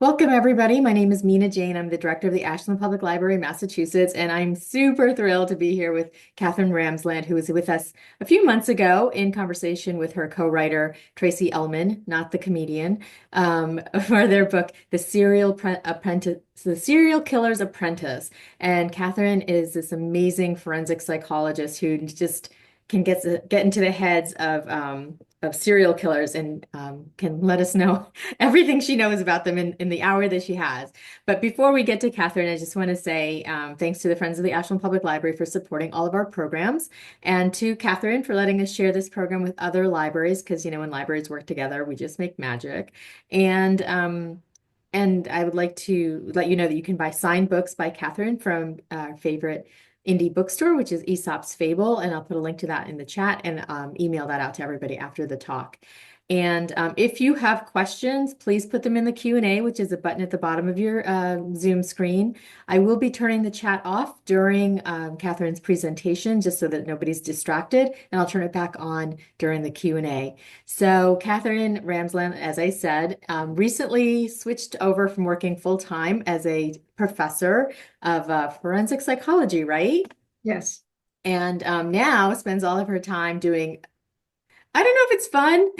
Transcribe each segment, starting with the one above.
Welcome, everybody. My name is Mina Jane. I'm the director of the Ashland Public Library, Massachusetts, and I'm super thrilled to be here with Katherine Ramsland, who was with us a few months ago in conversation with her co-writer, Tracy Ullman, not the comedian, for their book, The Serial Killer's Apprentice. And Katherine is this amazing forensic psychologist who just can get into the heads of serial killers and can let us know everything she knows about them in the hour that she has. But before we get to Katherine, I just want to say thanks to the Friends of the Ashland Public Library for supporting all of our programs, and to Katherine for letting us share this program with other libraries, because when libraries work together, we just make magic. And I would like to let you know that you can buy signed books by Katherine from our favorite indie bookstore, which is Aesop's Fable, and I'll put a link to that in the chat and email that out to everybody after the talk. And if you have questions, please put them in the Q&A, which is a button at the bottom of your Zoom screen. I will be turning the chat off during Katherine's presentation, just so that nobody's distracted, and I'll turn it back on during the Q&A. So Katherine Ramsland, as I said, recently switched over from working full-time as a professor of forensic psychology, right? Yes. And now spends all of her time doing, I don't know if it's fun,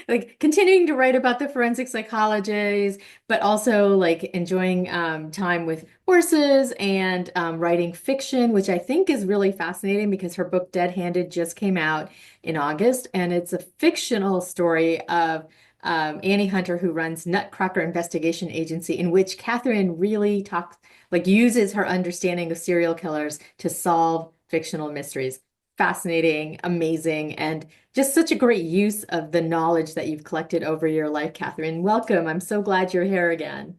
like continuing to write about the forensic psychologies, but also like enjoying time with horses and writing fiction, which I think is really fascinating because her book Dead Handed just came out in August, and it's a fictional story of Annie Hunter, who runs Nutcracker Investigation Agency, in which Katherine really uses her understanding of serial killers to solve fictional mysteries. Fascinating, amazing, and just such a great use of the knowledge that you've collected over your life, Katherine. Welcome. I'm so glad you're here again.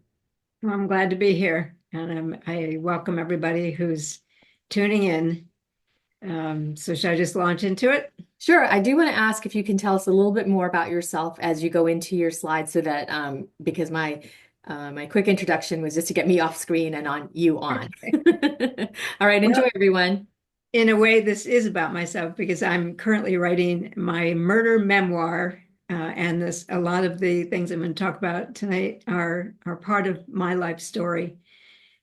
Well, I'm glad to be here, and I welcome everybody who's tuning in. So should I just launch into it? Sure. I do want to ask if you can tell us a little bit more about yourself as you go into your slides, so that because my quick introduction was just to get me off screen and on you on. Okay. All right, Well, enjoy, everyone. in a way, this is about myself because I'm currently writing my murder memoir, and this a lot of the things I'm going to talk about tonight are part of my life story.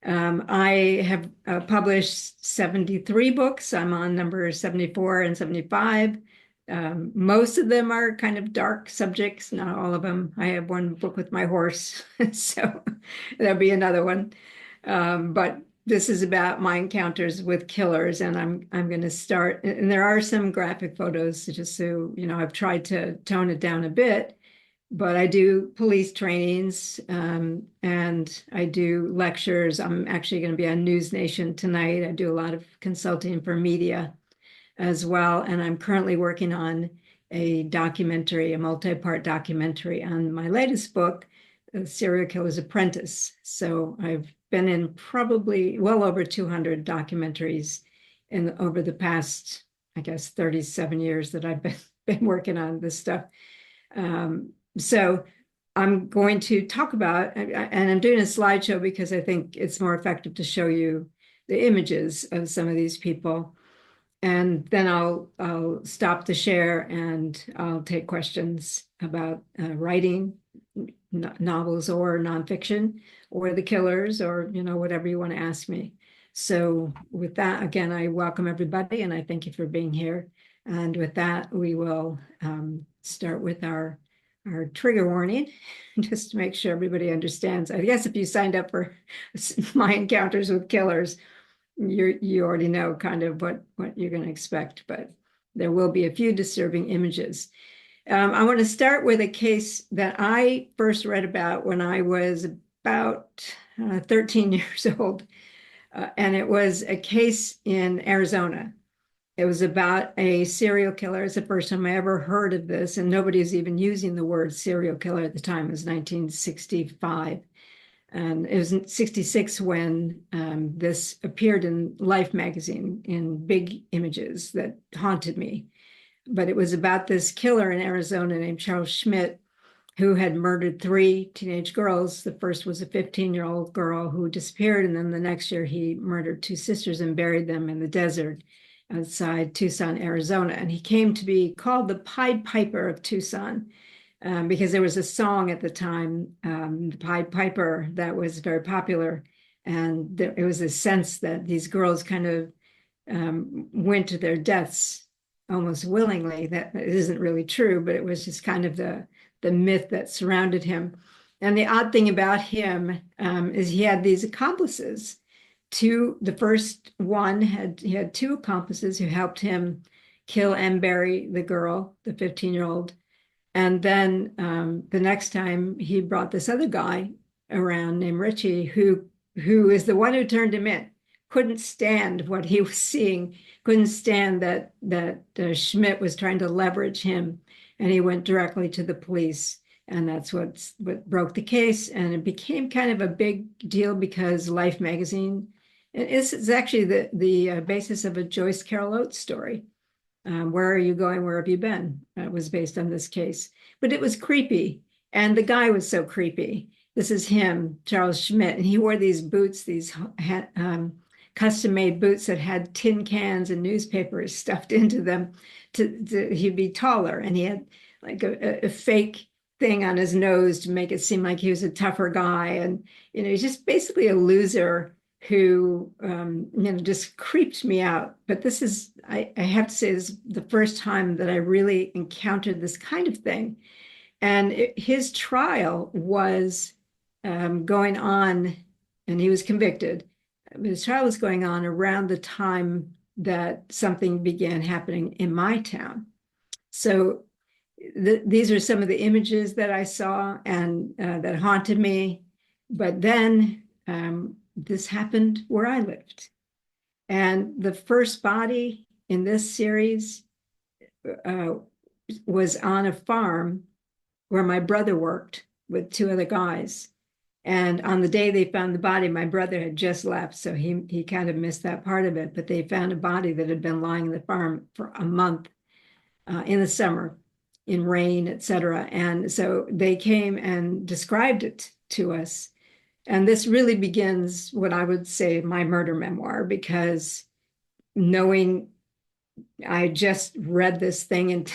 I have published 73 books. I'm on number 74 and 75. Most of them are kind of dark subjects, not all of them. I have one book with my horse, so there'll be another one. But this is about my encounters with killers, and I'm going to start. And there are some graphic photos, just so you know. I've tried to tone it down a bit, but I do police trainings, and I do lectures. I'm actually going to be on News Nation tonight. I do a lot of consulting for media as well. And I'm currently working on a documentary, a multi-part documentary on my latest book, The Serial Killer's Apprentice. So I've been in probably well over 200 documentaries over the past, I guess, 37 years that I've been working on this stuff. So I'm going to talk about, and I'm doing a slideshow because I think it's more effective to show you the images of some of these people. And then I'll stop the share and I'll take questions about writing novels or nonfiction or the killers, or whatever you want to ask me. So with that, again, I welcome everybody and I thank you for being here. And with that, we will start with our trigger warning, just to make sure everybody understands. I guess if you signed up for my encounters with killers, you already know kind of what you're going to expect, but there will be a few disturbing images. I want to start with a case that I first read about when I was about 13 years old, and it was a case in Arizona. It was about a serial killer. It's the first time I ever heard of this, and nobody was even using the word serial killer at the time. It was 1965. And it was in 66 when this appeared in Life magazine in big images that haunted me. But it was about this killer in Arizona named Charles Schmidt, who had murdered 3 teenage girls. The first was a 15-year-old girl who disappeared, and then the next year he murdered 2 sisters and buried them in the desert outside Tucson, Arizona. And he came to be called the Pied Piper of Tucson. because there was a song at the time, the Pied Piper, that was very popular. And it was a sense that these girls kind of went to their deaths almost willingly. That isn't really true, but it was just kind of the myth that surrounded him. And the odd thing about him is he had these accomplices. The first one he had two accomplices who helped him kill and bury the girl, the 15-year-old. And then the next time he brought this other guy around named Richie, who is the one who turned him in. Couldn't stand what he was seeing, couldn't stand that Schmidt was trying to leverage him, and he went directly to the police. And that's what broke the case. And it became kind of a big deal because Life magazine, it's actually the basis of a Joyce Carol Oates story. Where are you going? Where have you been? It was based on this case. But it was creepy. And the guy was so creepy. This is him, Charles Schmidt. And he wore these boots, these custom-made boots that had tin cans and newspapers stuffed into them. He'd be taller. And he had like a fake thing on his nose to make it seem like he was a tougher guy. And, he's just basically a loser who just creeped me out. But this is, I have to say, this is the first time that I really encountered this kind of thing. And his trial was going on, and he was convicted. His trial was going on around the time that something began happening in my town. So these are some of the images that I saw and that haunted me. But then this happened where I lived. And the first body in this series was on a farm where my brother worked with two other guys. And on the day they found the body, my brother had just left, so he kind of missed that part of it. But they found a body that had been lying in the farm for a month in the summer, in rain, etc. And so they came and described it to us. And this really begins what I would say my murder memoir, because knowing I just read this thing in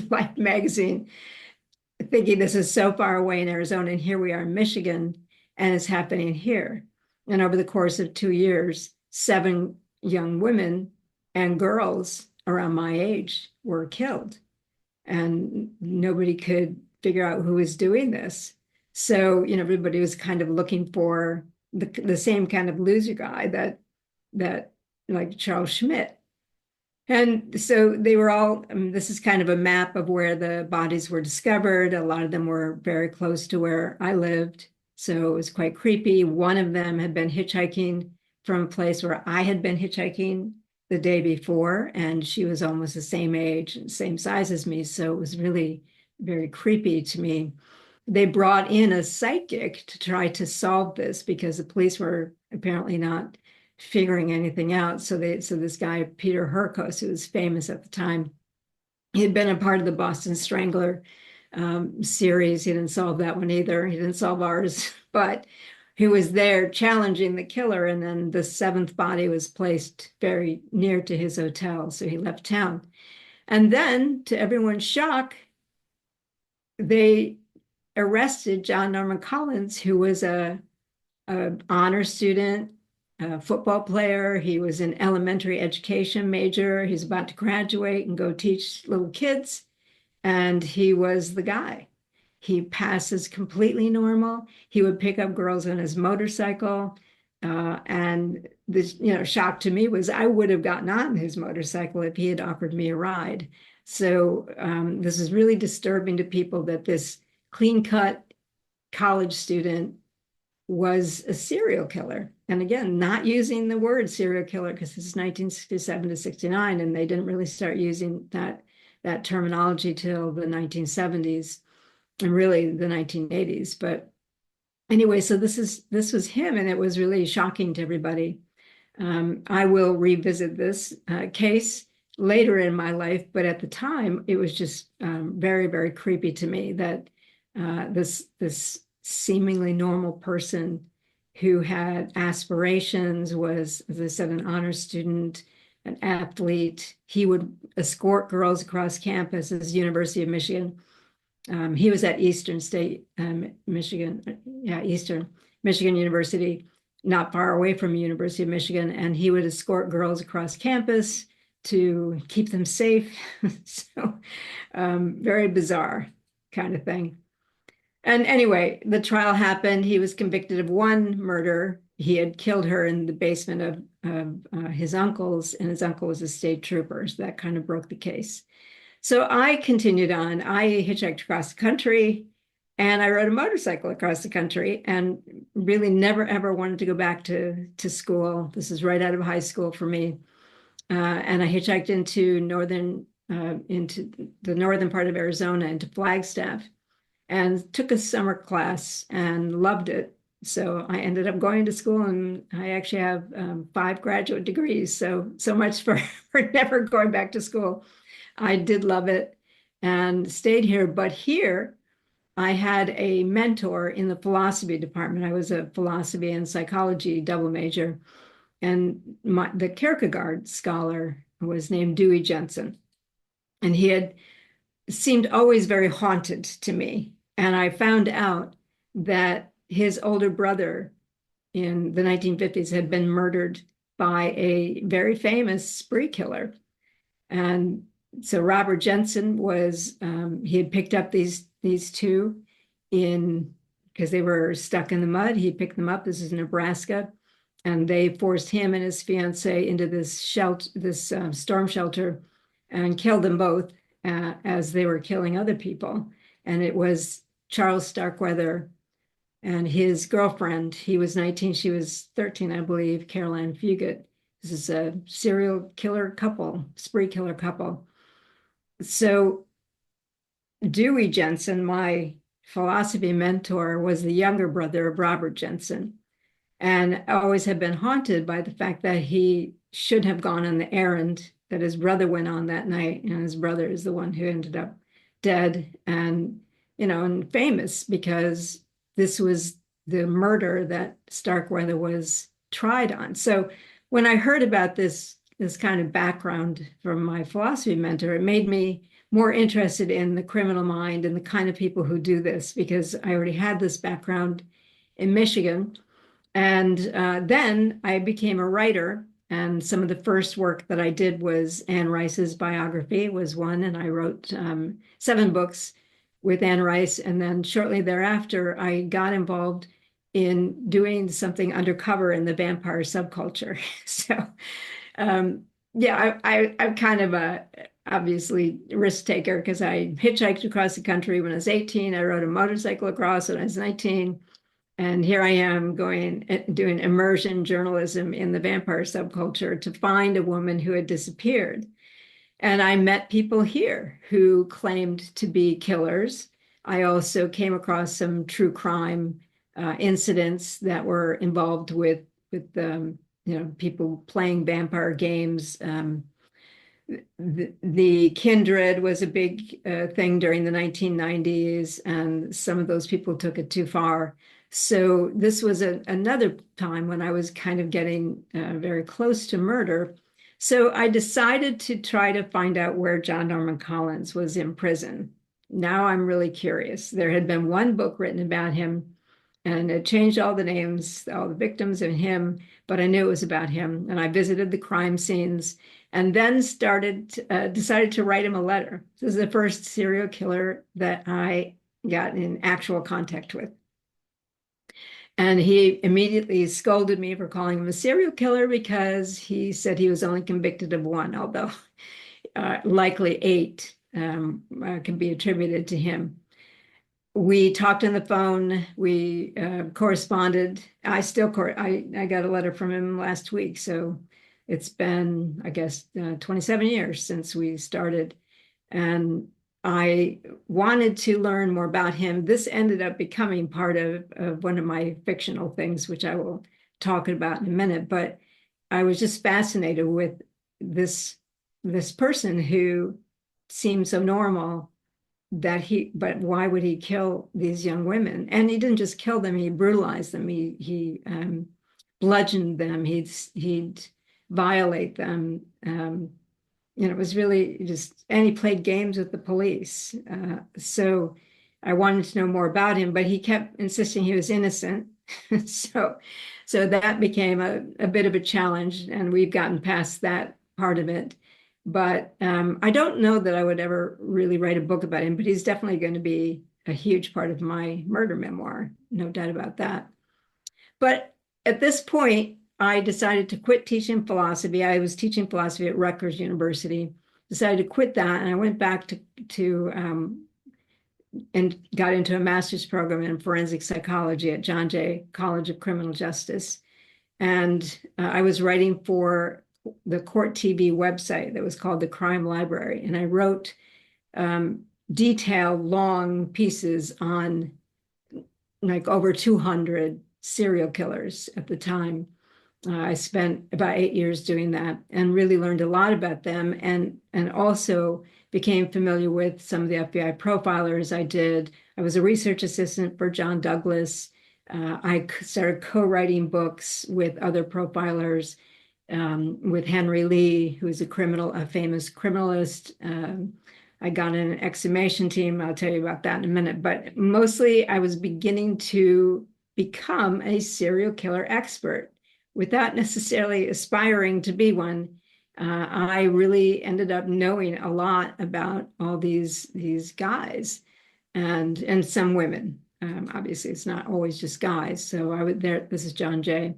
Life magazine, thinking this is so far away in Arizona, and here we are in Michigan, and it's happening here. And over the course of 2 years, 7 young women and girls around my age were killed. And nobody could figure out who was doing this. So, everybody was kind of looking for the same kind of loser guy that like Charles Schmidt. And so they were all, this is kind of a map of where the bodies were discovered. A lot of them were very close to where I lived. So it was quite creepy. One of them had been hitchhiking from a place where I had been hitchhiking the day before, and she was almost the same age and same size as me. So it was really very creepy to me. They brought in a psychic to try to solve this because the police were apparently not figuring anything out. So this guy, Peter Herkos, who was famous at the time, he had been a part of the Boston Strangler series. He didn't solve that one either. He didn't solve ours, but who was there challenging the killer. And then the 7th body was placed very near to his hotel. So he left town. And then, to everyone's shock, they arrested John Norman Collins, who was a honor student, a football player. He was an elementary education major. He's about to graduate and go teach little kids. And he was the guy. He passes completely normal. He would pick up girls on his motorcycle. And this, shock to me was I would have gotten on his motorcycle if he had offered me a ride. So this is really disturbing to people that this clean-cut college student was a serial killer. And again, not using the word serial killer because this is 1967 to 69, and they didn't really start using that terminology till the 1970s and really the 1980s. But anyway, so this was him, and it was really shocking to everybody. I will revisit this case later in my life, but at the time, it was just very, very creepy to me that this seemingly normal person who had aspirations, was, as I said, an honor student, an athlete. He would escort girls across campus at the University of Michigan. He was at Eastern State, Michigan, Eastern Michigan University, not far away from University of Michigan, and he would escort girls across campus to keep them safe. So very bizarre kind of thing. And anyway, the trial happened. He was convicted of one murder. He had killed her in the basement of his uncle's, and his uncle was a state trooper. So that kind of broke the case. So I continued on. I hitchhiked across the country and I rode a motorcycle across the country and really never, ever wanted to go back to school. This is right out of high school for me. And I hitchhiked into the northern part of Arizona, into Flagstaff, and took a summer class and loved it. So I ended up going to school, and I actually have 5 graduate degrees. So much for never going back to school. I did love it and stayed here. But here, I had a mentor in the philosophy department. I was a philosophy and psychology double major. And the Kierkegaard scholar was named Dewey Jensen. And he had seemed always very haunted to me. And I found out that his older brother in the 1950s had been murdered by a very famous spree killer. And so Robert Jensen was, he had picked up these two because they were stuck in the mud. He picked them up. This is Nebraska. And they forced him and his fiancee into this storm shelter and killed them both as they were killing other people. And it was Charles Starkweather and his girlfriend. He was 19, she was 13, I believe, Caroline Fugit. This is a serial killer couple, spree killer couple. So Dewey Jensen, my philosophy mentor, was the younger brother of Robert Jensen, and always had been haunted by the fact that he should have gone on the errand that his brother went on that night. And his brother is the one who ended up dead and, and famous because this was the murder that Starkweather was tried on. So when I heard about this kind of background from my philosophy mentor, it made me more interested in the criminal mind and the kind of people who do this, because I already had this background in Michigan. And then I became a writer. And some of the first work that I did was Anne Rice's biography was one. And I wrote 7 books with Anne Rice. And then shortly thereafter, I got involved in doing something undercover in the vampire subculture. So yeah, I'm kind of a obviously risk taker, because I hitchhiked across the country when I was 18. I rode a motorcycle across when I was 19. And here I am doing immersion journalism in the vampire subculture to find a woman who had disappeared. And I met people here who claimed to be killers. I also came across some true crime incidents that were involved with people playing vampire games. The Kindred was a big thing during the 1990s, and some of those people took it too far. So this was another time when I was kind of getting very close to murder. So I decided to try to find out where John Norman Collins was in prison. Now I'm really curious. There had been one book written about him, and it changed all the names, all the victims and him, but I knew it was about him. And I visited the crime scenes and then decided to write him a letter. This is the first serial killer that I got in actual contact with. And he immediately scolded me for calling him a serial killer, because he said he was only convicted of 1, although likely 8 can be attributed to him. We talked on the phone. We corresponded. I got a letter from him last week. So it's been, I guess, 27 years since we started. And I wanted to learn more about him. This ended up becoming part of one of my fictional things, which I will talk about in a minute. But I was just fascinated with this person who seemed so normal, but why would he kill these young women? And he didn't just kill them, he brutalized them. He bludgeoned them. He'd violate them. It was really just, and he played games with the police. So I wanted to know more about him, but he kept insisting he was innocent. So, so that became a bit of a challenge, and we've gotten past that part of it. But I don't know that I would ever really write a book about him, but he's definitely going to be a huge part of my murder memoir, no doubt about that. But at this point, I decided to quit teaching philosophy. I was teaching philosophy at Rutgers University, decided to quit that, and I went back to and got into a master's program in forensic psychology at John Jay College of Criminal Justice. And I was writing for the court TV website that was called the Crime Library. And I wrote detailed, long pieces on like over 200 serial killers at the time. I spent about 8 years doing that and really learned a lot about them, and also became familiar with some of the FBI profilers. I was a research assistant for John Douglas. I started co-writing books with other profilers, with Henry Lee, who is a famous criminalist. I got in an exhumation team. I'll tell you about that in a minute. But mostly I was beginning to become a serial killer expert without necessarily aspiring to be one. I really ended up knowing a lot about all these guys and some women. Obviously, it's not always just guys. So I would there. This is John Jay.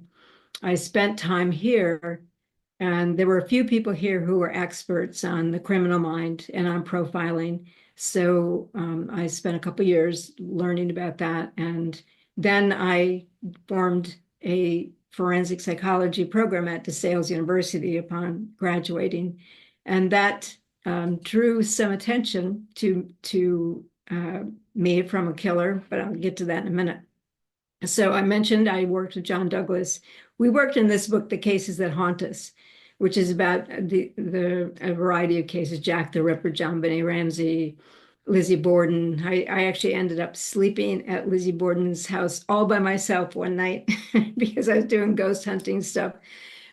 I spent time here, and there were a few people here who were experts on the criminal mind and on profiling. So I spent a couple years learning about that, and then I formed a forensic psychology program at DeSales University upon graduating, and that drew some attention to me from a killer, but I'll get to that in a minute. So I mentioned I worked with John Douglas. We worked in this book, The Cases That Haunt Us, which is about a variety of cases: Jack the Ripper, John Benet Ramsey, Lizzie Borden. I actually ended up sleeping at Lizzie Borden's house all by myself one night because I was doing ghost hunting stuff.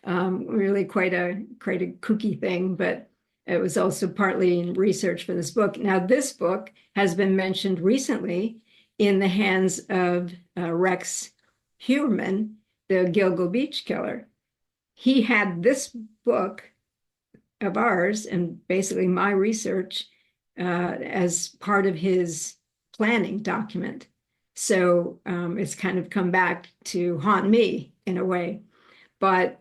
Really quite a kooky thing, but it was also partly in research for this book. Now, this book has been mentioned recently in the hands of Rex Heuermann, the Gilgo Beach killer. He had this book of ours and basically my research as part of his planning document. So it's kind of come back to haunt me in a way. But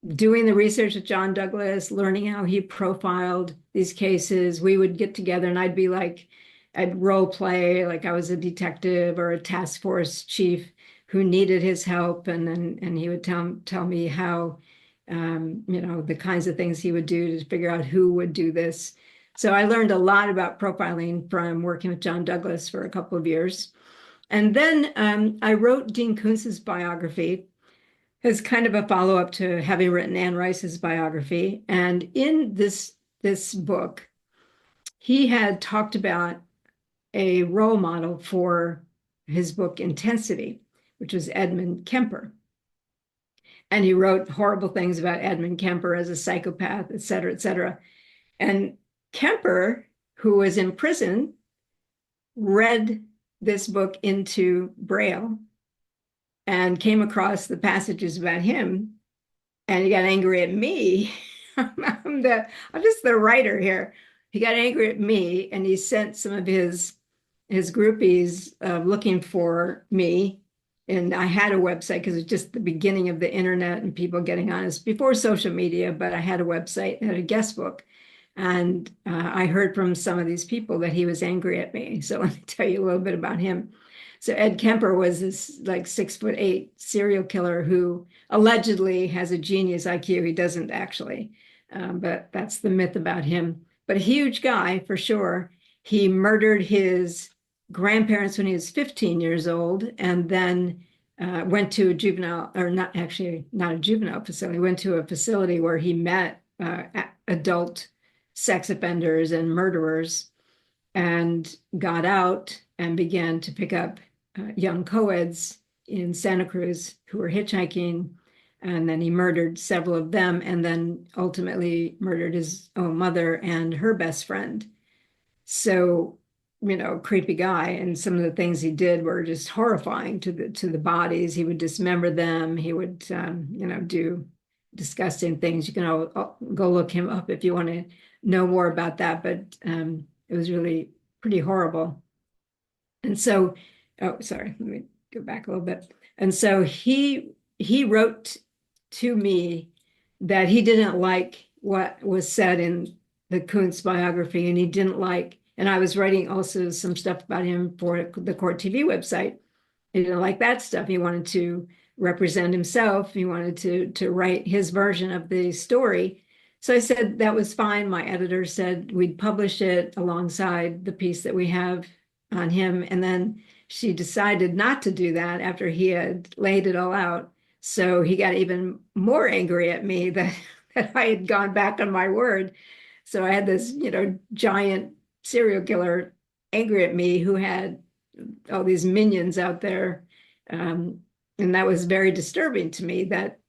doing the research with John Douglas, learning how he profiled these cases, we would get together and I'd role play like I was a detective or a task force chief who needed his help, and he would tell me how the kinds of things he would do to figure out who would do this. So I learned a lot about profiling from working with John Douglas for a couple of years. And then I wrote Dean Koontz's biography as kind of a follow-up to having written Anne Rice's biography. And in this book, he had talked about a role model for his book Intensity, which was Edmund Kemper. And he wrote horrible things about Edmund Kemper as a psychopath, et cetera, et cetera. And Kemper, who was in prison, read this book into Braille and came across the passages about him, and he got angry at me. I'm just the writer here. He got angry at me, and he sent some of his groupies looking for me. And I had a website because it was just the beginning of the internet and people getting on. It's before social media, but I had a website, had a guest book. And I heard from some of these people that he was angry at me. So let me tell you a little bit about him. So Ed Kemper was this like 6'8" serial killer who allegedly has a genius IQ. He doesn't actually, but that's the myth about him. But a huge guy for sure. He murdered his grandparents when he was 15 years old, and then went to a juvenile, or not a juvenile facility, went to a facility where he met adult sex offenders and murderers, and got out and began to pick up young co-eds in Santa Cruz who were hitchhiking. And then he murdered several of them, and then ultimately murdered his own mother and her best friend. So creepy guy, and some of the things he did were just horrifying to the bodies. He would dismember them. He would do disgusting things. You can go look him up if you want to know more about that, but it was really pretty horrible. And so, oh, sorry, let me go back a little bit. And so he wrote to me that he didn't like what was said in the Kuntz biography, and he didn't like, and I was writing also some stuff about him for the Court TV website. He didn't like that stuff. He wanted to represent himself. He wanted to write his version of the story. So I said that was fine. My editor said we'd publish it alongside the piece that we have on him. And then she decided not to do that after he had laid it all out. So he got even more angry at me that I had gone back on my word. So I had this, giant serial killer angry at me who had all these minions out there. And that was very disturbing to me that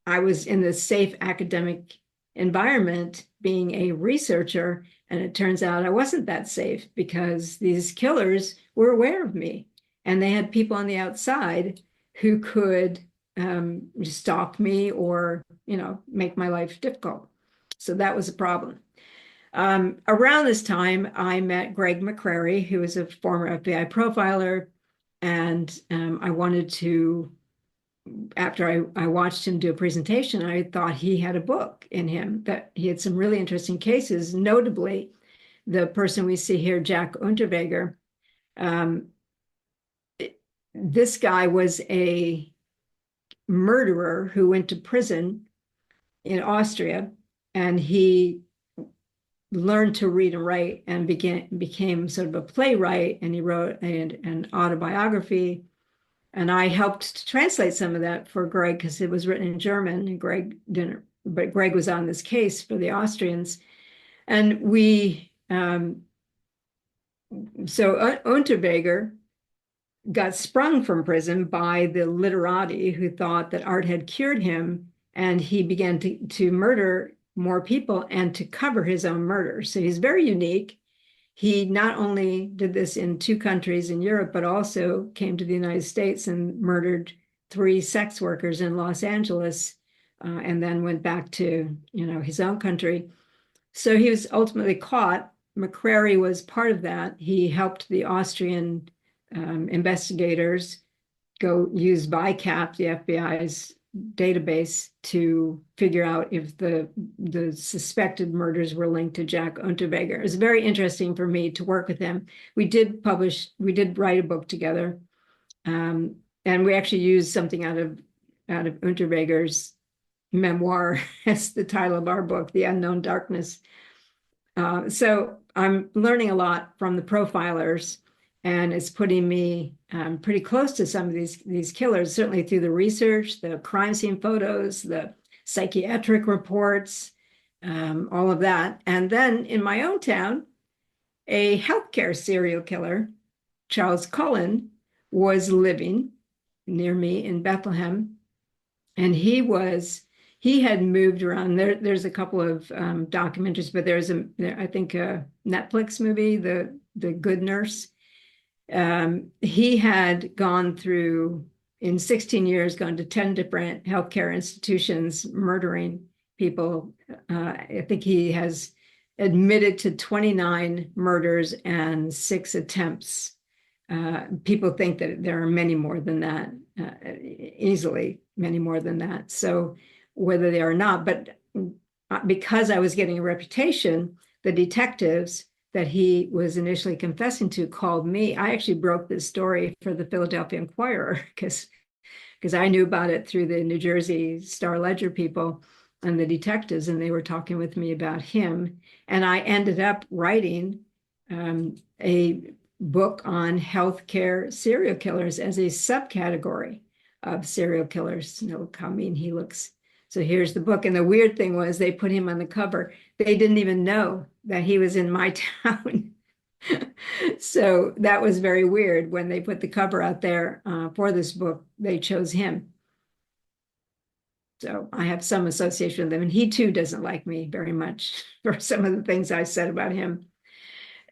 I was in this safe academic environment being a researcher, and it turns out I wasn't that safe because these killers were aware of me, and they had people on the outside who could stalk me or, make my life difficult. So that was a problem. Around this time, I met Greg McCrary, who was a former FBI profiler, and I wanted to, after I watched him do a presentation, I thought he had a book in him, that he had some really interesting cases, notably the person we see here, Jack Unterweger. This guy was a murderer who went to prison in Austria, and he learned to read and write and became sort of a playwright, and he wrote an autobiography. And I helped to translate some of that for Greg because it was written in German, and Greg didn't, but Greg was on this case for the Austrians. And so Unterweger got sprung from prison by the literati who thought that art had cured him, and he began to murder more people and to cover his own murder. So he's very unique. He not only did this in 2 countries in Europe, but also came to the United States and murdered 3 sex workers in Los Angeles, and then went back to, his own country. So he was ultimately caught. McCrary was part of that. He helped the Austrian investigators go use VICAP, the FBI's database, to figure out if the suspected murders were linked to Jack Unterweger. It was very interesting for me to work with him. We did write a book together, and we actually used something out of Unterweger's memoir as the title of our book, The Unknown Darkness. So I'm learning a lot from the profilers, and it's putting me pretty close to some of these killers, certainly through the research, the crime scene photos, the psychiatric reports, all of that. And then in my own town, a healthcare serial killer, Charles Cullen, was living near me in Bethlehem. And he had moved around. There's a couple of documentaries, but there's I think a Netflix movie, The Good Nurse. He had gone through, in 16 years, gone to 10 different healthcare institutions, murdering people. I think he has admitted to 29 murders and 6 attempts. People think that there are many more than that, easily many more than that. So whether they are not, but because I was getting a reputation, the detectives that he was initially confessing to called me. I actually broke this story for the Philadelphia Inquirer because I knew about it through the New Jersey Star Ledger people and the detectives, and they were talking with me about him. And I ended up writing a book on healthcare serial killers as a subcategory of serial killers. Look how mean he looks. So here's the book. And the weird thing was they put him on the cover. They didn't even know that he was in my town. So that was very weird. When they put the cover out there for this book, they chose him. So I have some association with him. And he too doesn't like me very much for some of the things I said about him.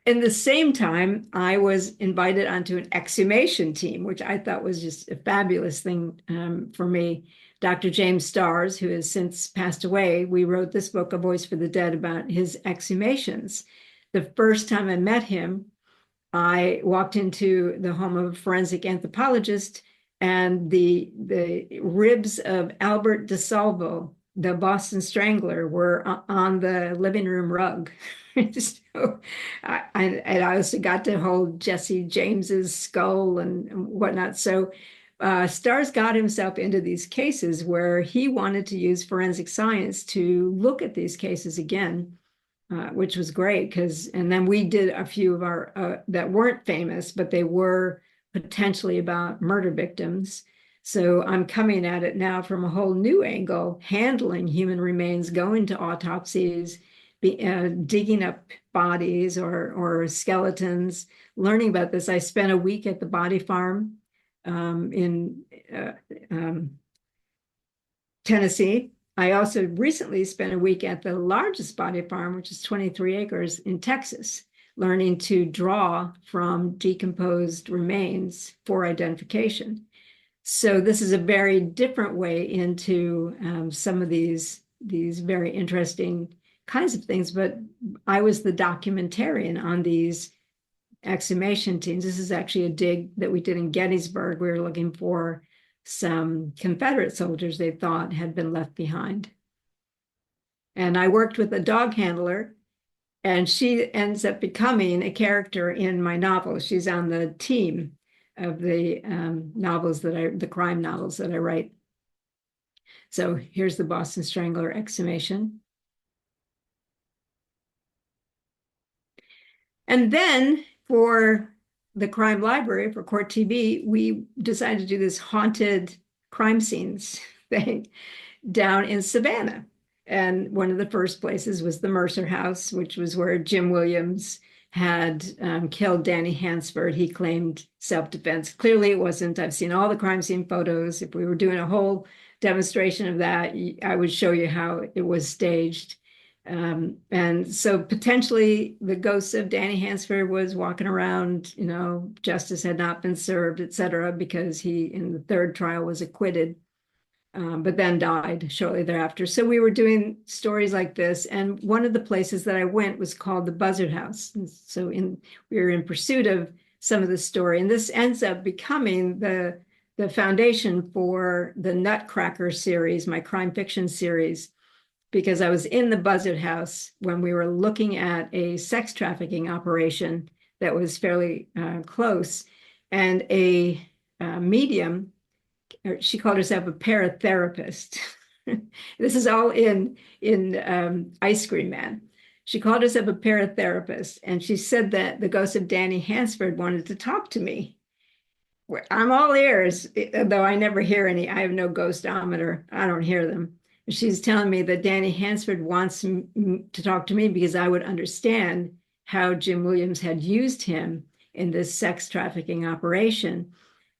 in the same time, I was invited onto an exhumation team, which I thought was just a fabulous thing for me. Dr. James Starrs, who has since passed away, we wrote this book, A Voice for the Dead, about his exhumations. The first time I met him, I walked into the home of a forensic anthropologist, and the ribs of Albert DeSalvo, the Boston Strangler, were on the living room rug. So and I also got to hold Jesse James's skull and whatnot. So Starrs got himself into these cases where he wanted to use forensic science to look at these cases again, which was great and then we did a few of our that weren't famous, but they were potentially about murder victims. So I'm coming at it now from a whole new angle, handling human remains, going to autopsies, digging up bodies or skeletons, learning about this. I spent a week at the body farm in Tennessee. I also recently spent a week at the largest body farm, which is 23 acres in Texas, learning to draw from decomposed remains for identification. So this is a very different way into some of these very interesting kinds of things. But I was the documentarian on these exhumation teams. This is actually a dig that we did in Gettysburg. We were looking for some Confederate soldiers they thought had been left behind. And I worked with a dog handler, and she ends up becoming a character in my novel. She's on the team of the the crime novels that I write. So here's the Boston Strangler exhumation. And then for the crime library, for Court TV, we decided to do this haunted crime scenes thing down in Savannah. And one of the first places was the Mercer House, which was where Jim Williams had killed Danny Hansford. He claimed self-defense. Clearly it wasn't. I've seen all the crime scene photos. If we were doing a whole demonstration of that, I would show you how it was staged. And so potentially the ghost of Danny Hansford was walking around, justice had not been served, et cetera, because he, in the third trial, was acquitted, but then died shortly thereafter. So we were doing stories like this. And one of the places that I went was called the Buzzard House. And so we were in pursuit of some of the story. And this ends up becoming the foundation for the Nutcracker series, my crime fiction series, because I was in the Buzzard House when we were looking at a sex trafficking operation that was fairly close. And a medium, she called herself a paratherapist. This is all in Ice Cream Man. She called herself a paratherapist, and she said that the ghost of Danny Hansford wanted to talk to me. I'm all ears, though I never hear any. I have no ghostometer. I don't hear them. She's telling me that Danny Hansford wants to talk to me because I would understand how Jim Williams had used him in this sex trafficking operation.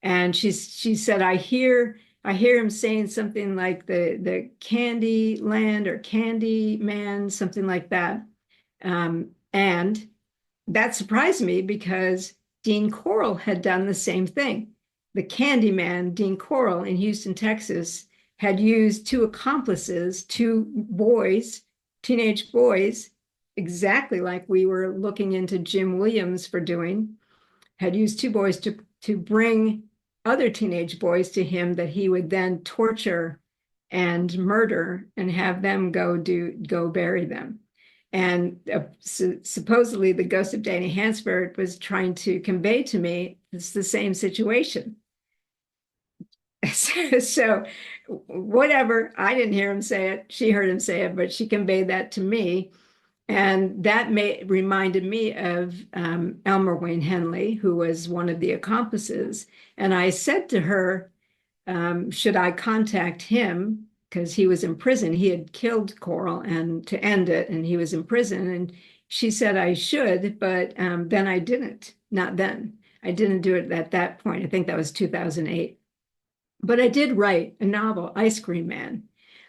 And she said, I hear him saying something like the Candy Land or Candy Man, something like that. And that surprised me because Dean Corll had done the same thing. The Candy Man, Dean Corll in Houston, Texas, had used two accomplices, two boys, teenage boys, exactly like we were looking into Jim Williams for doing, had used two boys to bring other teenage boys to him that he would then torture and murder and have them go bury them. And supposedly the ghost of Danny Hansford was trying to convey to me it's the same situation. So whatever, I didn't hear him say it. She heard him say it, but she conveyed that to me. And that reminded me of Elmer Wayne Henley, who was one of the accomplices. And I said to her, should I contact him? Because he was in prison. He had killed Corll and to end it, and he was in prison. And she said I should, but then I didn't. Not then. I didn't do it at that point. I think that was 2008. But I did write a novel, Ice Cream Man,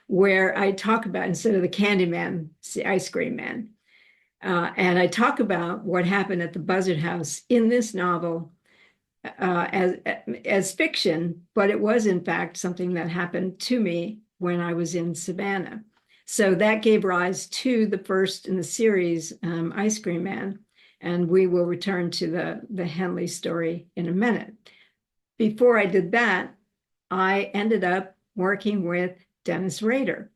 where I talk about, instead of the Candy Man, it's the Ice Cream Man. And I talk about what happened at the Buzzard House in this novel as fiction, but it was in fact something that happened to me when I was in Savannah. So that gave rise to the first in the series, Ice Cream Man, and we will return to the Henley story in a minute. Before I did that, I ended up working with Dennis Rader.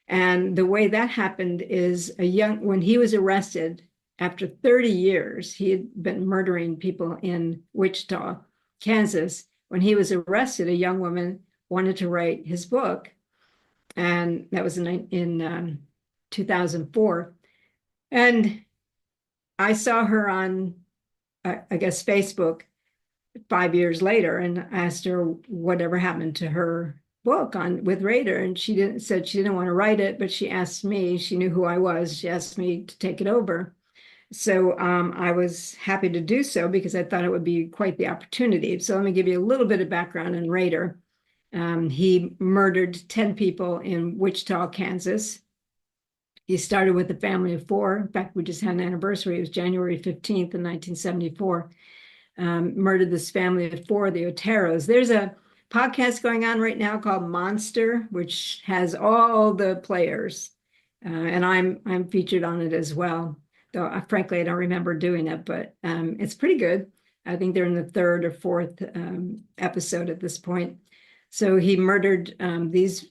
And the way that happened is when he was arrested after 30 years, he had been murdering people in Wichita, Kansas. When he was arrested, a young woman wanted to write his book. And that was in 2004. And I saw her on, I guess, Facebook 5 years later and asked her whatever happened to her book on with Rader, and said she didn't want to write it, but she asked me. She knew who I was. She asked me to take it over. So I was happy to do so because I thought it would be quite the opportunity. So let me give you a little bit of background on Rader. He murdered 10 people in Wichita, Kansas. He started with a family of 4. In fact, we just had an anniversary. It was January 15th in 1974. Murdered this family of 4, the Oteros. There's a podcast going on right now called Monster, which has all the players, and I'm featured on it as well. Though frankly, I don't remember doing it, but it's pretty good. I think they're in the 3rd or 4th episode at this point. So he murdered these.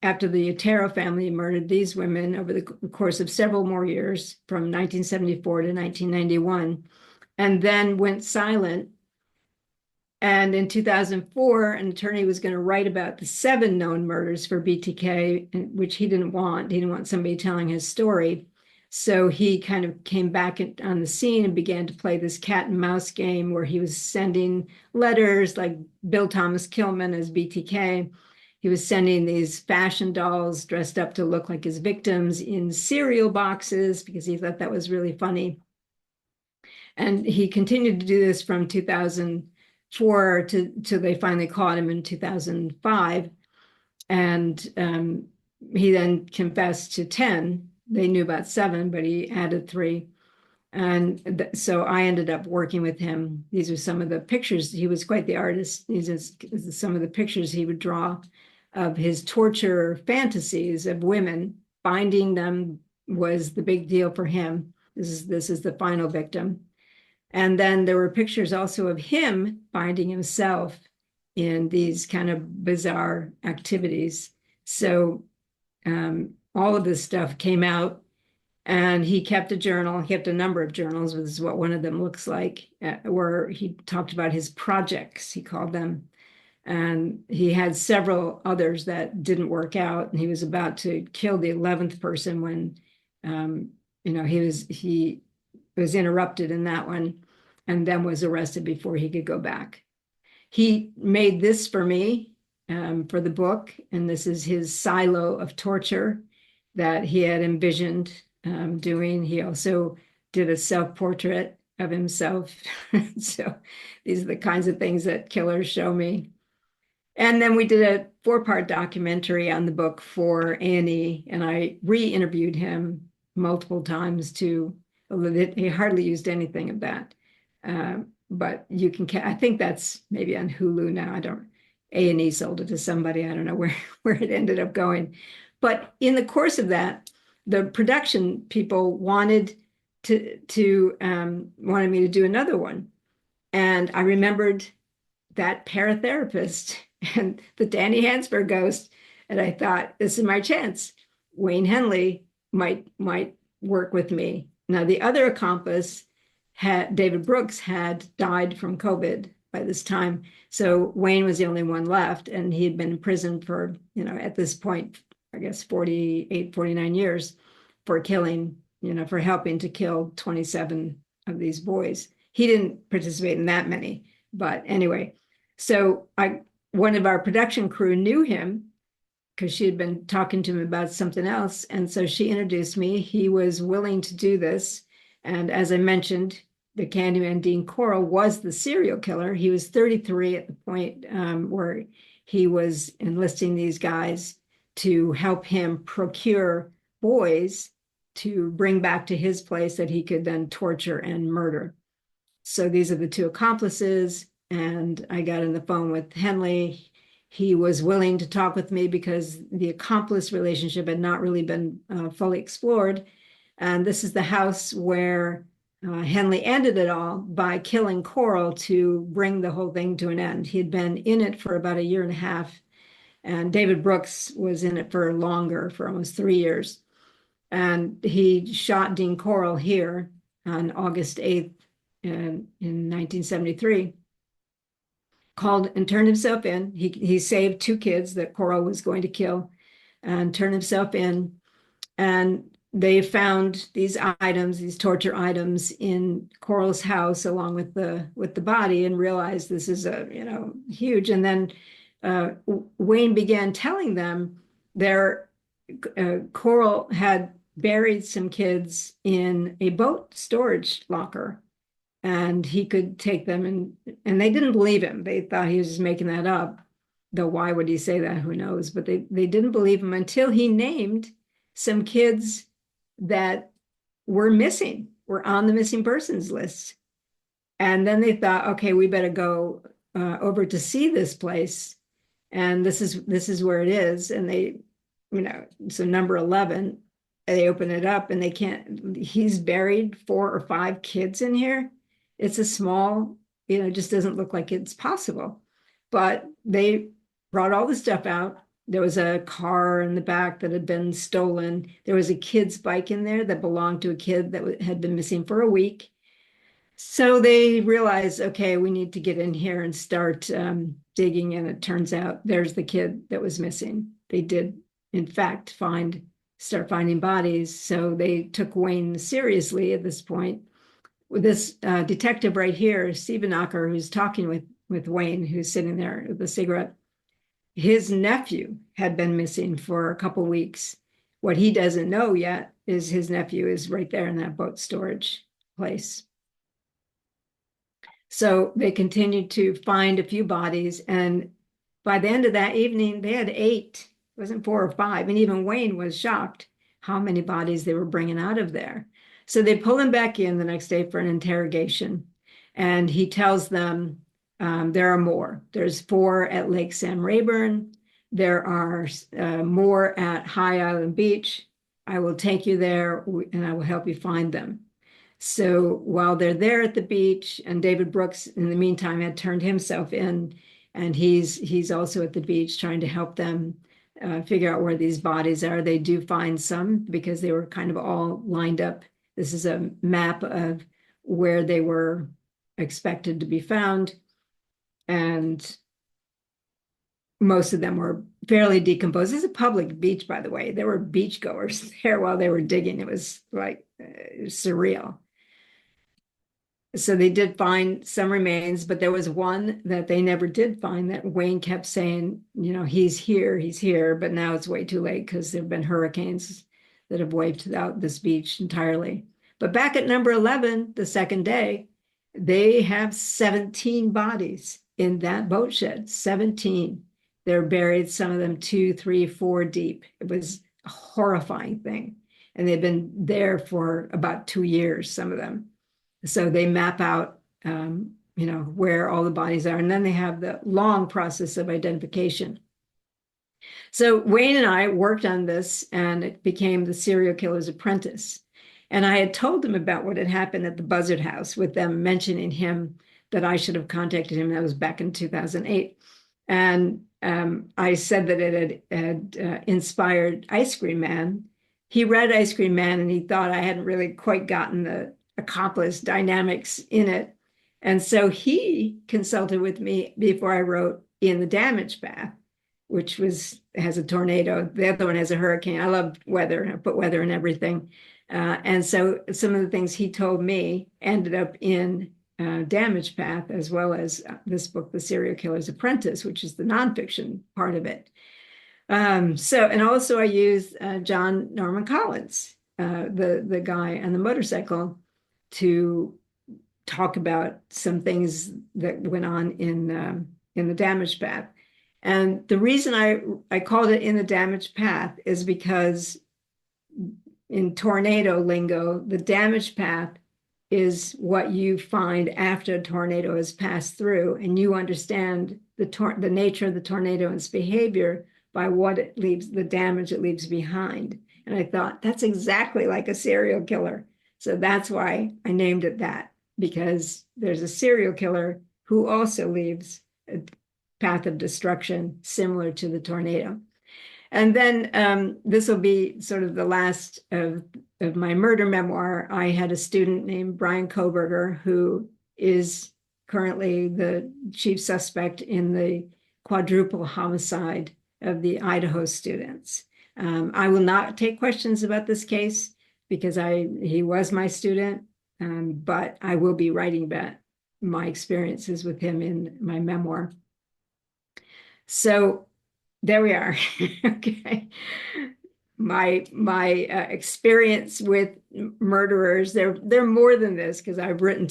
After the Otero family murdered these women over the course of several more years, from 1974 to 1991, and then went silent. And in 2004, an attorney was going to write about the 7 known murders for BTK, which he didn't want. He didn't want somebody telling his story. So he kind of came back on the scene and began to play this cat and mouse game where he was sending letters like Bill Thomas Killman as BTK. He was sending these fashion dolls dressed up to look like his victims in cereal boxes because he thought that was really funny. And he continued to do this from 2004 till they finally caught him in 2005. And he then confessed to 10. They knew about 7, but he added 3. And so I ended up working with him. These are some of the pictures. He was quite the artist. These are some of the pictures he would draw of his torture fantasies of women. Finding them was the big deal for him. This is the final victim. And then there were pictures also of him finding himself in these kind of bizarre activities. So all of this stuff came out, and he kept a journal. He kept a number of journals. This is what one of them looks like, where he talked about his projects, he called them. And he had several others that didn't work out. And he was about to kill the 11th person when, he was interrupted in that one, and then was arrested before he could go back. He made this for me for the book, and this is his silo of torture that he had envisioned doing. He also did a self-portrait of himself. So these are the kinds of things that killers show me. And then we did a 4-part documentary on the book for A&E, and I re-interviewed him multiple times too. He hardly used anything of that. But you can, I think that's maybe on Hulu now. A&E sold it to somebody. I don't know where it ended up going. But in the course of that, the production people wanted me to do another one. And I remembered that paratherapist and the Danny Hansberg ghost. And I thought, this is my chance. Wayne Henley might work with me. Now, the other accomplice, David Brooks, had died from COVID by this time. So Wayne was the only one left, and he had been in prison for, at this point, I guess 48, 49 years for killing, for helping to kill 27 of these boys. He didn't participate in that many, but anyway. So one of our production crew knew him because she had been talking to him about something else. And so she introduced me. He was willing to do this. And as I mentioned, the Candyman Dean Corll was the serial killer. He was 33 at the point where he was enlisting these guys to help him procure boys to bring back to his place that he could then torture and murder. So these are the two accomplices. And I got on the phone with Henley. He was willing to talk with me because the accomplice relationship had not really been fully explored. And this is the house where Henley ended it all by killing Coral to bring the whole thing to an end. He had been in it for about a year and a half, and David Brooks was in it for longer, for almost 3 years. And he shot Dean Coral here on August 8th in 1973, called and turned himself in. He saved 2 kids that Coral was going to kill and turned himself in. And they found these items, these torture items, in Coral's house along with the body, and realized this is huge. And then Wayne began telling them Coral had buried some kids in a boat storage locker, and he could take them, and they didn't believe him. They thought he was just making that up. Though why would he say that? Who knows? But they didn't believe him until he named some kids that were missing, were on the missing persons list. And then they thought, okay, we better go over to see this place. And this is where it is. And they, so number 11, they open it up and he's buried 4 or 5 kids in here. It's a small, just doesn't look like it's possible. But they brought all the stuff out. There was a car in the back that had been stolen. There was a kid's bike in there that belonged to a kid that had been missing for a week. So they realized, okay, we need to get in here and start digging. And it turns out there's the kid that was missing. They did, in fact, start finding bodies. So they took Wayne seriously at this point. With this detective right here, Stephen Knocker, who's talking with Wayne, who's sitting there with a cigarette, his nephew had been missing for a couple of weeks. What he doesn't know yet is his nephew is right there in that boat storage place. So they continued to find a few bodies, and by the end of that evening, they had 8. It wasn't 4 or 5, and even Wayne was shocked how many bodies they were bringing out of there. So they pull him back in the next day for an interrogation, and he tells them there are more. There's 4 at Lake Sam Rayburn. There are more at High Island Beach. I will take you there and I will help you find them. So while they're there at the beach, and David Brooks, in the meantime, had turned himself in, and he's also at the beach trying to help them figure out where these bodies are. They do find some because they were kind of all lined up. This is a map of where they were expected to be found. And most of them were fairly decomposed. It's a public beach, by the way. There were beachgoers there while they were digging. It was like surreal. So they did find some remains, but there was one that they never did find that Wayne kept saying, he's here, but now it's way too late because there have been hurricanes that have wiped out this beach entirely. But back at number 11, the second day, they have 17 bodies in that boat shed. 17. They're buried, some of them 2, 3, 4 deep. It was a horrifying thing. And they've been there for about 2 years, some of them. So they map out, where all the bodies are. And then they have the long process of identification. So Wayne and I worked on this, and it became the Serial Killer's Apprentice. And I had told them about what had happened at the Buzzard House, with them mentioning him, that I should have contacted him. That was back in 2008. And I said that it had inspired Ice Cream Man. He read Ice Cream Man, and he thought I hadn't really quite gotten the accomplice dynamics in it. And so he consulted with me before I wrote In the Damage Path, which has a tornado. The other one has a hurricane. I love weather. I put weather in everything. And so some of the things he told me ended up in Damage Path, as well as this book, The Serial Killer's Apprentice, which is the nonfiction part of it. And also I used John Norman Collins, the guy on the motorcycle, to talk about some things that went on in the Damage Path. And the reason I called it In the Damage Path is because in tornado lingo, the damage path is what you find after a tornado has passed through, and you understand the nature of the tornado and its behavior by what it leaves, the damage it leaves behind. And I thought that's exactly like a serial killer. So that's why I named it that, because there's a serial killer who also leaves a path of destruction similar to the tornado. And then this will be sort of the last of my murder memoir. I had a student named Brian Koberger, who is currently the chief suspect in the quadruple homicide of the Idaho students. I will not take questions about this case because he was my student, but I will be writing about my experiences with him in my memoir. So there we are. Okay. My experience with murderers, they're more than this because I've written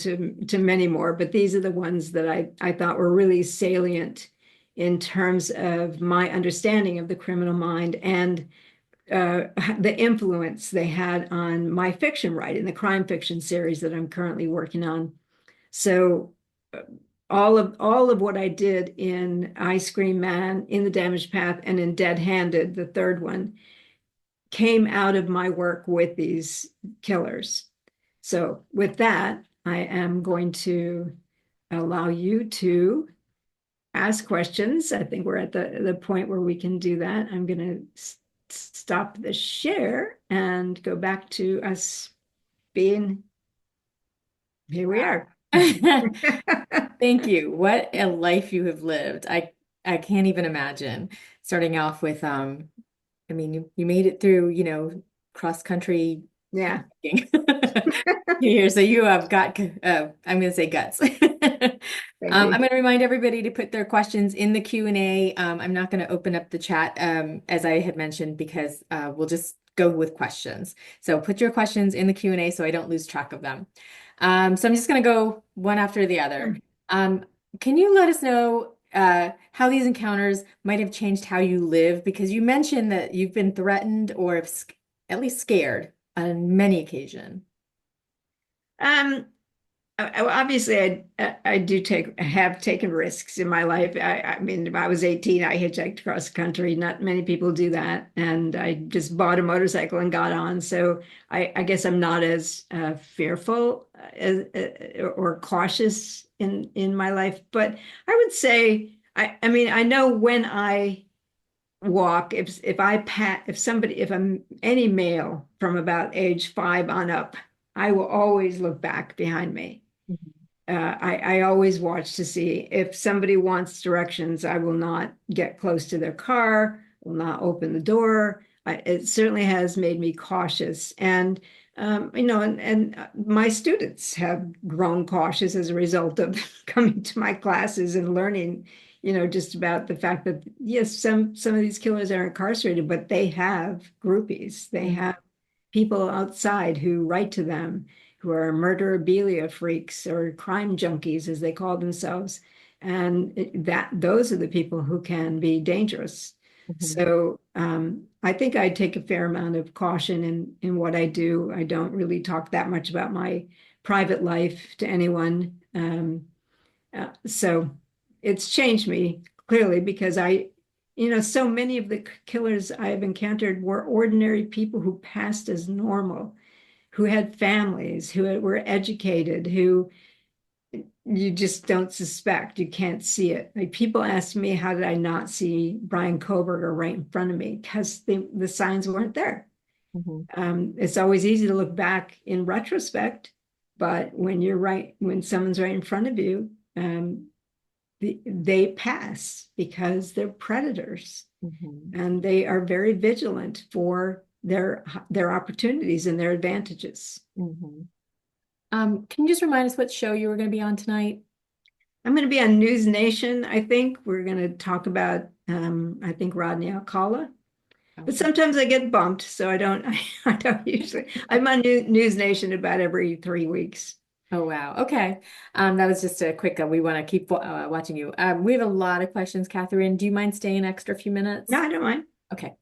to many more, but these are the ones that I thought were really salient in terms of my understanding of the criminal mind and the influence they had on my fiction writing, the crime fiction series that I'm currently working on. So all of what I did in Ice Cream Man, in The Damaged Path, and in Dead Handed, the third one, came out of my work with these killers. So with that, I am going to allow you to ask questions. I think we're at the point where we can do that. I'm going to stop the share and go back to us being, here we are. Thank you. What a life you have lived. I can't even imagine starting off with I mean you made it through, cross country Yeah. here, so you have got I'm going to say guts. Thank I'm you. going to remind everybody to put their questions in the Q&A. I'm not going to open up the chat as I had mentioned because we'll just go with questions. So put your questions in the Q&A so I don't lose track of them. So I'm just going to go one after the other. Can you let us know how these encounters might have changed how you live? Because you mentioned that you've been threatened or at least scared on many occasions. Um, Obviously, I have taken risks in my life. I mean, when I was 18, I hitchhiked across the country. Not many people do that. And I just bought a motorcycle and got on. So I guess I'm not as fearful or cautious in my life. But I would say, I mean, I know when I walk, if I'm any male from about age 5 on up, I will always look back behind me. I always watch to see if somebody wants directions. I will not get close to their car, will not open the door. It certainly has made me cautious. And, and my students have grown cautious as a result of coming to my classes and learning, just about the fact that, yes, some of these killers are incarcerated, but they have groupies. They have people outside who write to them, who are murderabilia freaks or crime junkies, as they call themselves. And those are the people who can be dangerous. So I think I take a fair amount of caution in what I do. I don't really talk that much about my private life to anyone. So it's changed me clearly because so many of the killers I've encountered were ordinary people who passed as normal, who had families, who were educated, who you just don't suspect. You can't see it. Like people ask me, how did I not see Brian Koberger right in front of me? Because the signs weren't there. It's always easy to look back in retrospect, but when someone's right in front of you, they pass because they're predators and they are very vigilant for their opportunities and their advantages. Can you just remind us what show you were going to be on tonight? I'm going to be on News Nation. I think we're going to talk about, I think Rodney Alcala. But sometimes I get bumped, so I don't usually. I'm on News Nation about every 3 weeks. Oh, wow. Okay. That was just a quick, we want to keep watching you. We have a lot of questions, Catherine. Do you mind staying an extra few minutes? No, I don't mind. Okay.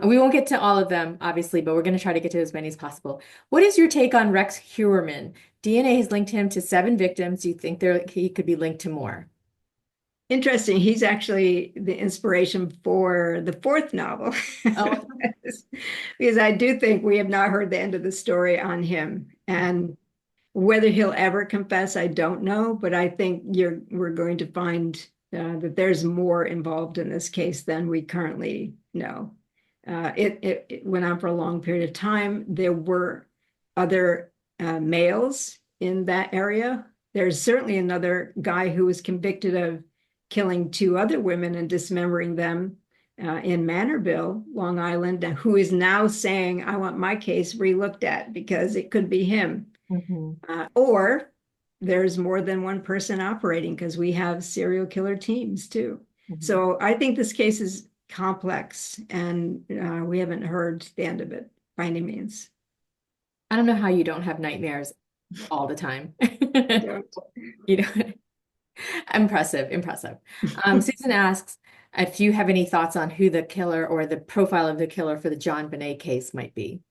We won't get to all of them, obviously, but we're going to try to get to as many as possible. What is your take on Rex Heuermann? DNA has linked him to 7 victims. Do you think he could be linked to more? Interesting. He's actually the inspiration for the fourth novel. Oh, Because I do think we have not heard the end of the story on him. And whether he'll ever confess, I don't know. But I think we're going to find that there's more involved in this case than we currently know. It went on for a long period of time. There were other males in that area. There's certainly another guy who was convicted of killing 2 other women and dismembering them in Manorville, Long Island, who is now saying, I want my case relooked at because it could be him. mhm, Or there's more than one person operating because we have serial killer teams too. mhm. So I think this case is complex and we haven't heard the end of it by any means. I don't know how you don't have nightmares all the time. Don't. You know, impressive, impressive. Susan asks if you have any thoughts on who the killer or the profile of the killer for the John Bonet case might be.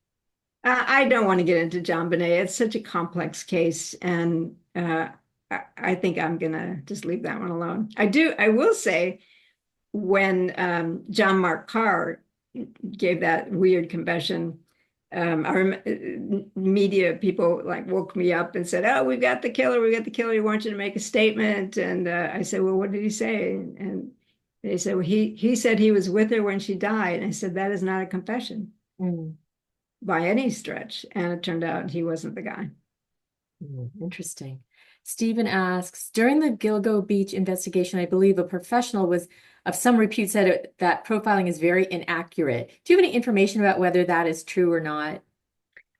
I don't want to get into John Bonet. It's such a complex case, and I think I'm gonna just leave that one alone. I will say, when John Mark Carr gave that weird confession, media people like woke me up and said, "Oh, we've got the killer. We got the killer. We want you to make a statement." And I said, "Well, what did he say?" And they said, "Well, he said he was with her when she died." And I said, "That is not a confession Mm, by any stretch." And it turned out he wasn't the guy. interesting. Stephen asks, during the Gilgo Beach investigation, I believe a professional was of some repute said that profiling is very inaccurate. Do you have any information about whether that is true or not?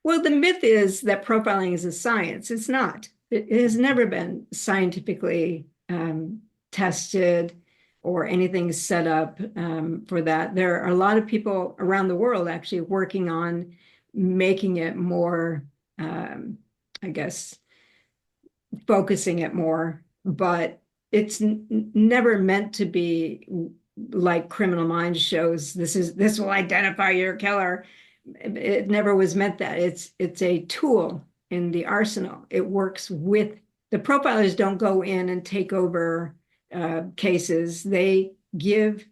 Well, the myth is that profiling is a science. It's not. It has never been scientifically tested or anything set up for that. There are a lot of people around the world actually working on making it more, I guess, focusing it more, but it's never meant to be like Criminal Minds shows. This will identify your killer. It never was meant that. It's a tool in the arsenal. It works with the profilers. Don't go in and take over cases. They give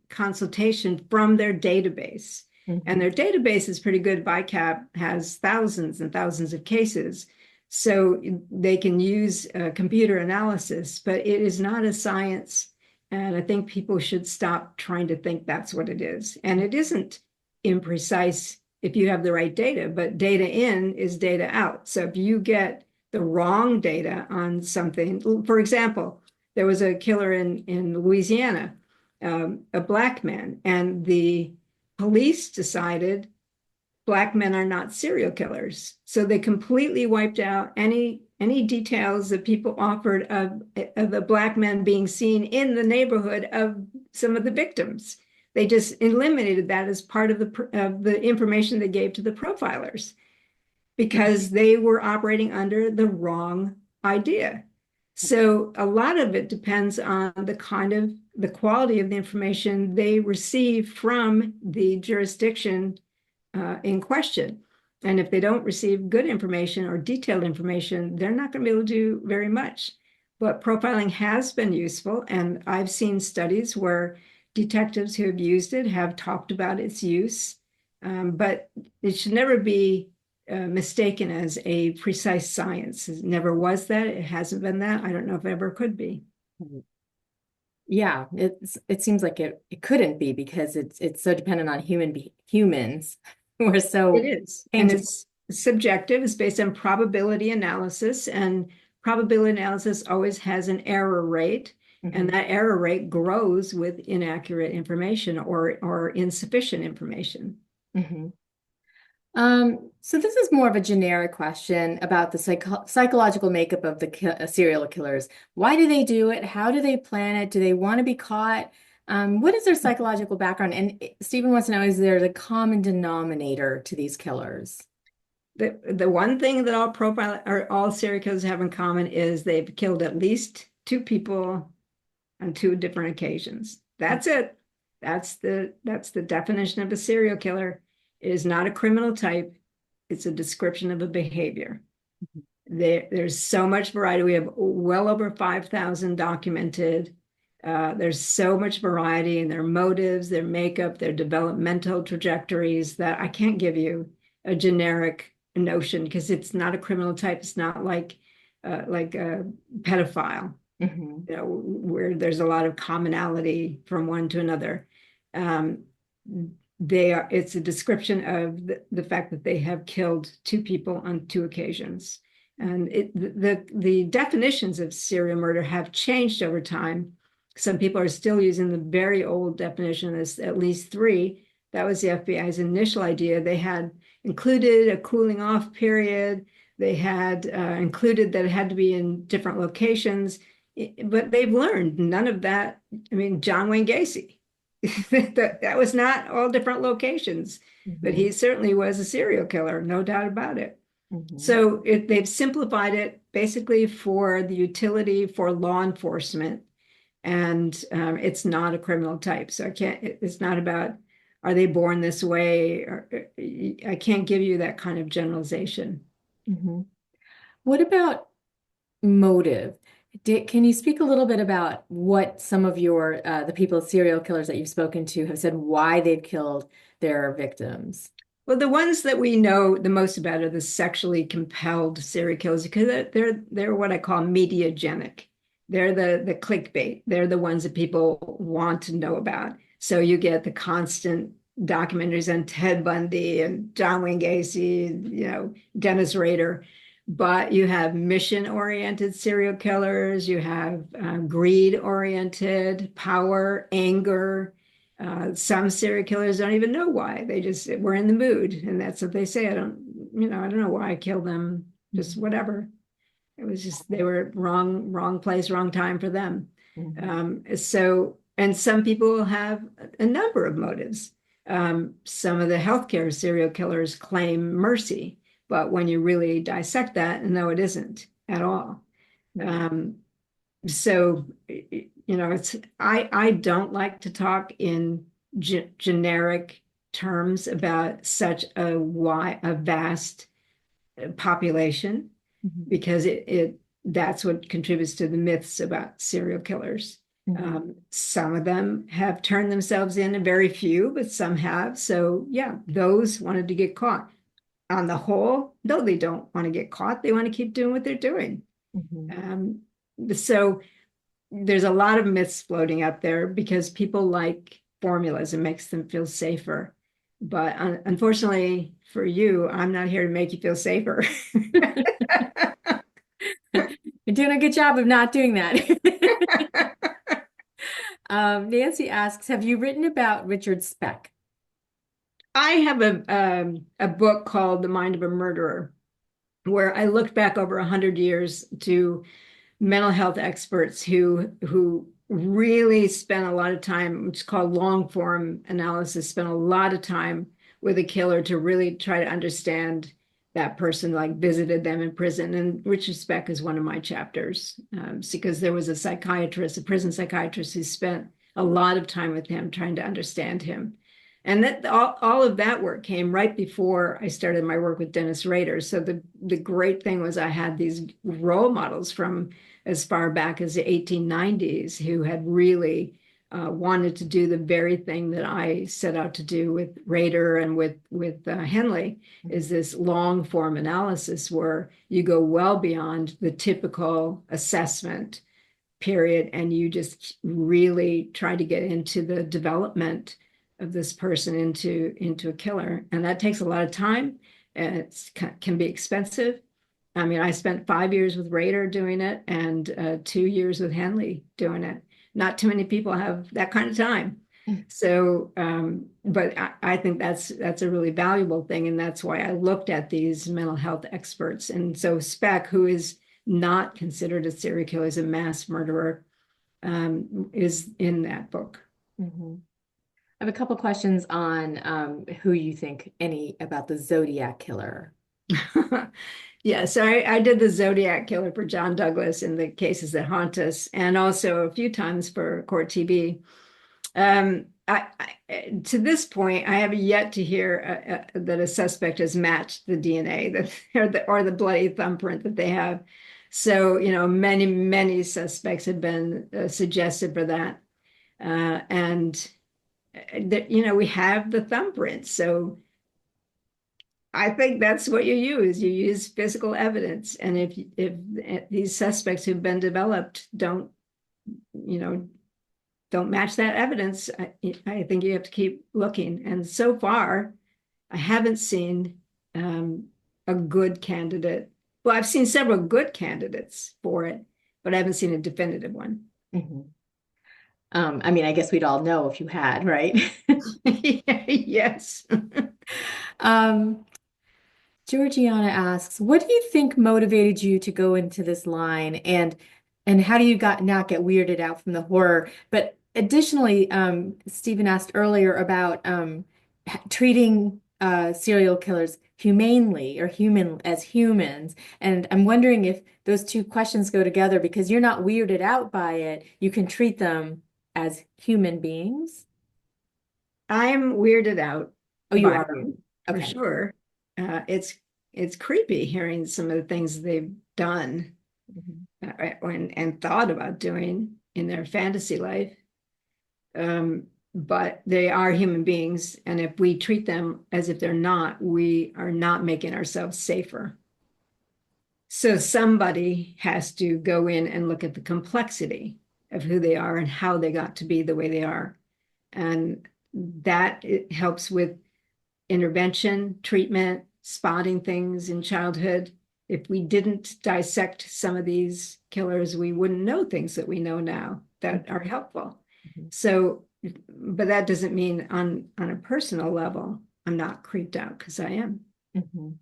consultation from their database. And Mhm. their database is pretty good. VICAP has thousands and thousands of cases. So they can use computer analysis, but it is not a science. And I think people should stop trying to think that's what it is. And it isn't imprecise if you have the right data, but data in is data out. So if you get the wrong data on something, for example, there was a killer in Louisiana, a Black man, and the police decided Black men are not serial killers. So they completely wiped out any details that people offered of the Black men being seen in the neighborhood of some of the victims. They just eliminated that as part of the information they gave to the profilers because they were operating under the wrong idea. So a lot of it depends on the quality of the information they receive from the jurisdiction in question. And if they don't receive good information or detailed information, they're not going to be able to do very much. But profiling has been useful. And I've seen studies where detectives who have used it have talked about its use. But it should never be mistaken as a precise science. It never was that. It hasn't been that. I don't know if it ever could be. Yeah, it seems like it couldn't be because it's so dependent on humans who are It so is. And painted. it's subjective. It's based on probability analysis. And probability analysis always has an error rate. And Mhm, that error rate grows with inaccurate information or insufficient information. mhm. So this is more of a generic question about the psychological makeup of the serial killers. Why do they do it? How do they plan it? Do they want to be caught? What is their psychological background? And Stephen wants to know, is there a common denominator to these killers? The one thing that all serial killers have in common is they've killed at least 2 people on 2 different occasions. That's it. That's the definition of a serial killer. It is not a criminal type. It's a description of a behavior. There's so much variety. We have well over 5,000 documented. There's so much variety in their motives, their makeup, their developmental trajectories that I can't give you a generic notion because it's not a criminal type. It's not like a pedophile, where there's a lot of commonality from one to another. It's a description of the fact that they have killed two people on two occasions. And the definitions of serial murder have changed over time. Some people are still using the very old definition as at least three. That was the FBI's initial idea. They had included a cooling off period. They had included that it had to be in different locations. But they've learned none of that. I mean, John Wayne Gacy, that was not all different locations, but he certainly was a serial killer, no doubt about it. So they've simplified it basically for the utility for law enforcement, and it's not a criminal type. So it's not about, are they born this way? Or, I can't give you that kind of generalization. What about motive? Can you speak a little bit about what some of the people, serial killers that you've spoken to have said, why they've killed their victims? Well, the ones that we know the most about are the sexually compelled serial killers because they're what I call mediagenic. They're the clickbait. They're the ones that people want to know about. So you get the constant documentaries on Ted Bundy and John Wayne Gacy, Dennis Rader. But you have mission-oriented serial killers. You have greed-oriented, power, anger. Some serial killers don't even know why. They just were in the mood, and that's what they say. I don't know why I killed them. Just whatever. It was just they were wrong place, wrong time for them. And some people have a number of motives. Some of the healthcare serial killers claim mercy. But when you really dissect that, no, it isn't at all. So, I don't like to talk in generic terms about such a vast population because that's what contributes to the myths about serial killers. Some of them have turned themselves in, and very few, but some have. So yeah, those wanted to get caught. On the whole, no, they don't want to get caught. They want to keep doing what they're doing. So there's a lot of myths floating out there because people like formulas. It makes them feel safer. But unfortunately for you, I'm not here to make you feel safer. You're doing a good job of not doing that. Nancy asks, have you written about Richard Speck? I have a book called The Mind of a Murderer, where I looked back over 100 years to mental health experts who really spent a lot of time, which is called long form analysis, spent a lot of time with a killer to really try to understand that person, like visited them in prison. And Richard Speck is one of my chapters because there was a prison psychiatrist who spent a lot of time with him trying to understand him. And that all of that work came right before I started my work with Dennis Rader. So the great thing was I had these role models from as far back as the 1890s who had really wanted to do the very thing that I set out to do with Rader and with Henley, is this long form analysis where you go well beyond the typical assessment period and you just really try to get into the development of this person into a killer. And that takes a lot of time and it can be expensive. I mean, I spent 5 years with Rader doing it and 2 years with Henley doing it. Not too many people have that kind of time. So, but I think that's a really valuable thing. And that's why I looked at these mental health experts. And so Speck, who is not considered a serial killer, is a mass murderer, is in that book. I have a couple questions on who you think about the Zodiac killer. Yeah, so I did the Zodiac killer for John Douglas in the Cases That Haunt Us, and also a few times for Court TV. to this point, I have yet to hear that a suspect has matched the DNA that or the bloody thumbprint that they have. So, many suspects have been suggested for that. And that, we have the thumbprint. So I think that's what you use. You use physical evidence. And if these suspects who've been developed you know, don't match that evidence, I think you have to keep looking. And so far, I haven't seen a good candidate. Well, I've seen several good candidates for it, but I haven't seen a definitive one. Mm-hmm. I mean, I guess we'd all know if you had, right? Yes. Um, Georgiana asks, what do you think motivated you to go into this line, and how do you not get weirded out from the horror? But additionally, Stephen asked earlier about treating serial killers humanely or human as humans. And I'm wondering if those two questions go together because you're not weirded out by it. You can treat them as human beings. I'm weirded out Oh, you by are them weird. for Okay. sure. It's creepy hearing some of the things they've done Mhm. and thought about doing in their fantasy life. But they are human beings, and if we treat them as if they're not, we are not making ourselves safer. So somebody has to go in and look at the complexity of who they are and how they got to be the way they are. And that it helps with intervention, treatment, spotting things in childhood. If we didn't dissect some of these killers, we wouldn't know things that we know now that are helpful. Mhm. So, but that doesn't mean on a personal level, I'm not creeped out because I am. Mhm.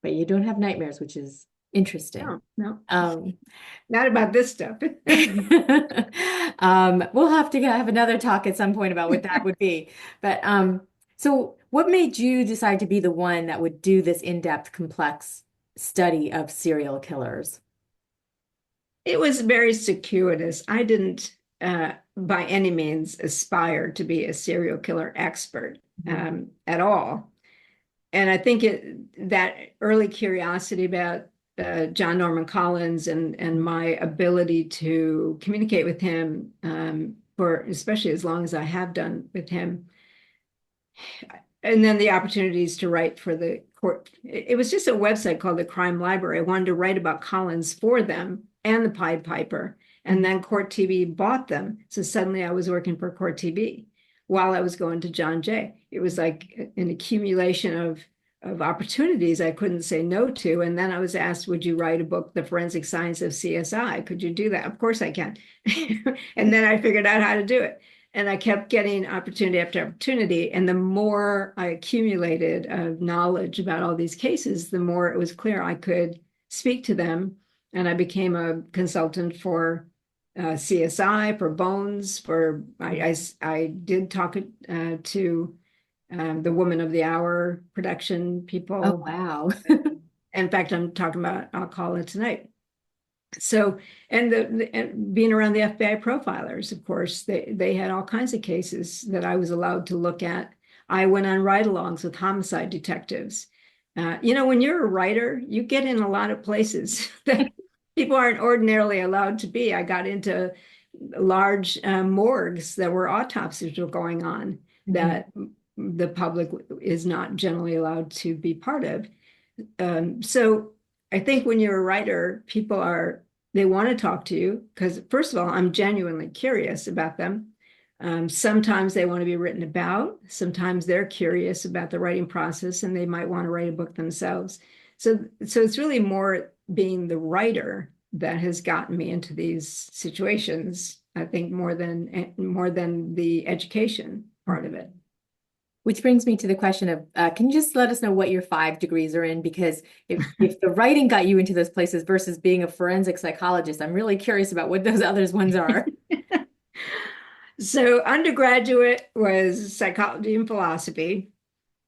But you don't have nightmares, which is interesting. No, no, Um, not about this stuff. we'll have to have another talk at some point about what that would be. But so what made you decide to be the one that would do this in-depth, complex study of serial killers? It was very circuitous. I didn't, by any means, aspire to be a serial killer expert Mhm. at all. And I think that early curiosity about John Norman Collins and my ability to communicate with him for especially as long as I have done with him, and then the opportunities to write for the court. It was just a website called the Crime Library. I wanted to write about Collins for them and the Pied Piper. And then Court TV bought them. So suddenly I was working for Court TV while I was going to John Jay. It was like an accumulation of opportunities I couldn't say no to. And then I was asked, would you write a book, The Forensic Science of CSI? Could you do that? Of course I can. And then I figured out how to do it. And I kept getting opportunity after opportunity. And the more I accumulated of knowledge about all these cases, the more it was clear I could speak to them. And I became a consultant for CSI, for Bones, I did talk to the Woman of the Hour production Oh, people. wow. In fact, I'm talking about, I'll call it tonight. So, and being around the FBI profilers, of course, they had all kinds of cases that I was allowed to look at. I went on ride-alongs with homicide detectives. When you're a writer, you get in a lot of places that people aren't ordinarily allowed to be. I got into large morgues that were autopsies were going on Mhm. that the public is not generally allowed to be part of. So I think when you're a writer, they want to talk to you because, first of all, I'm genuinely curious about them. Sometimes they want to be written about. Sometimes they're curious about the writing process and they might want to write a book themselves. So it's really more being the writer that has gotten me into these situations, I think, more than the education part of it. Which brings me to the question of, can you just let us know what your 5 degrees are in? Because if the writing got you into those places versus being a forensic psychologist, I'm really curious about what those others ones are. So undergraduate was psychology and philosophy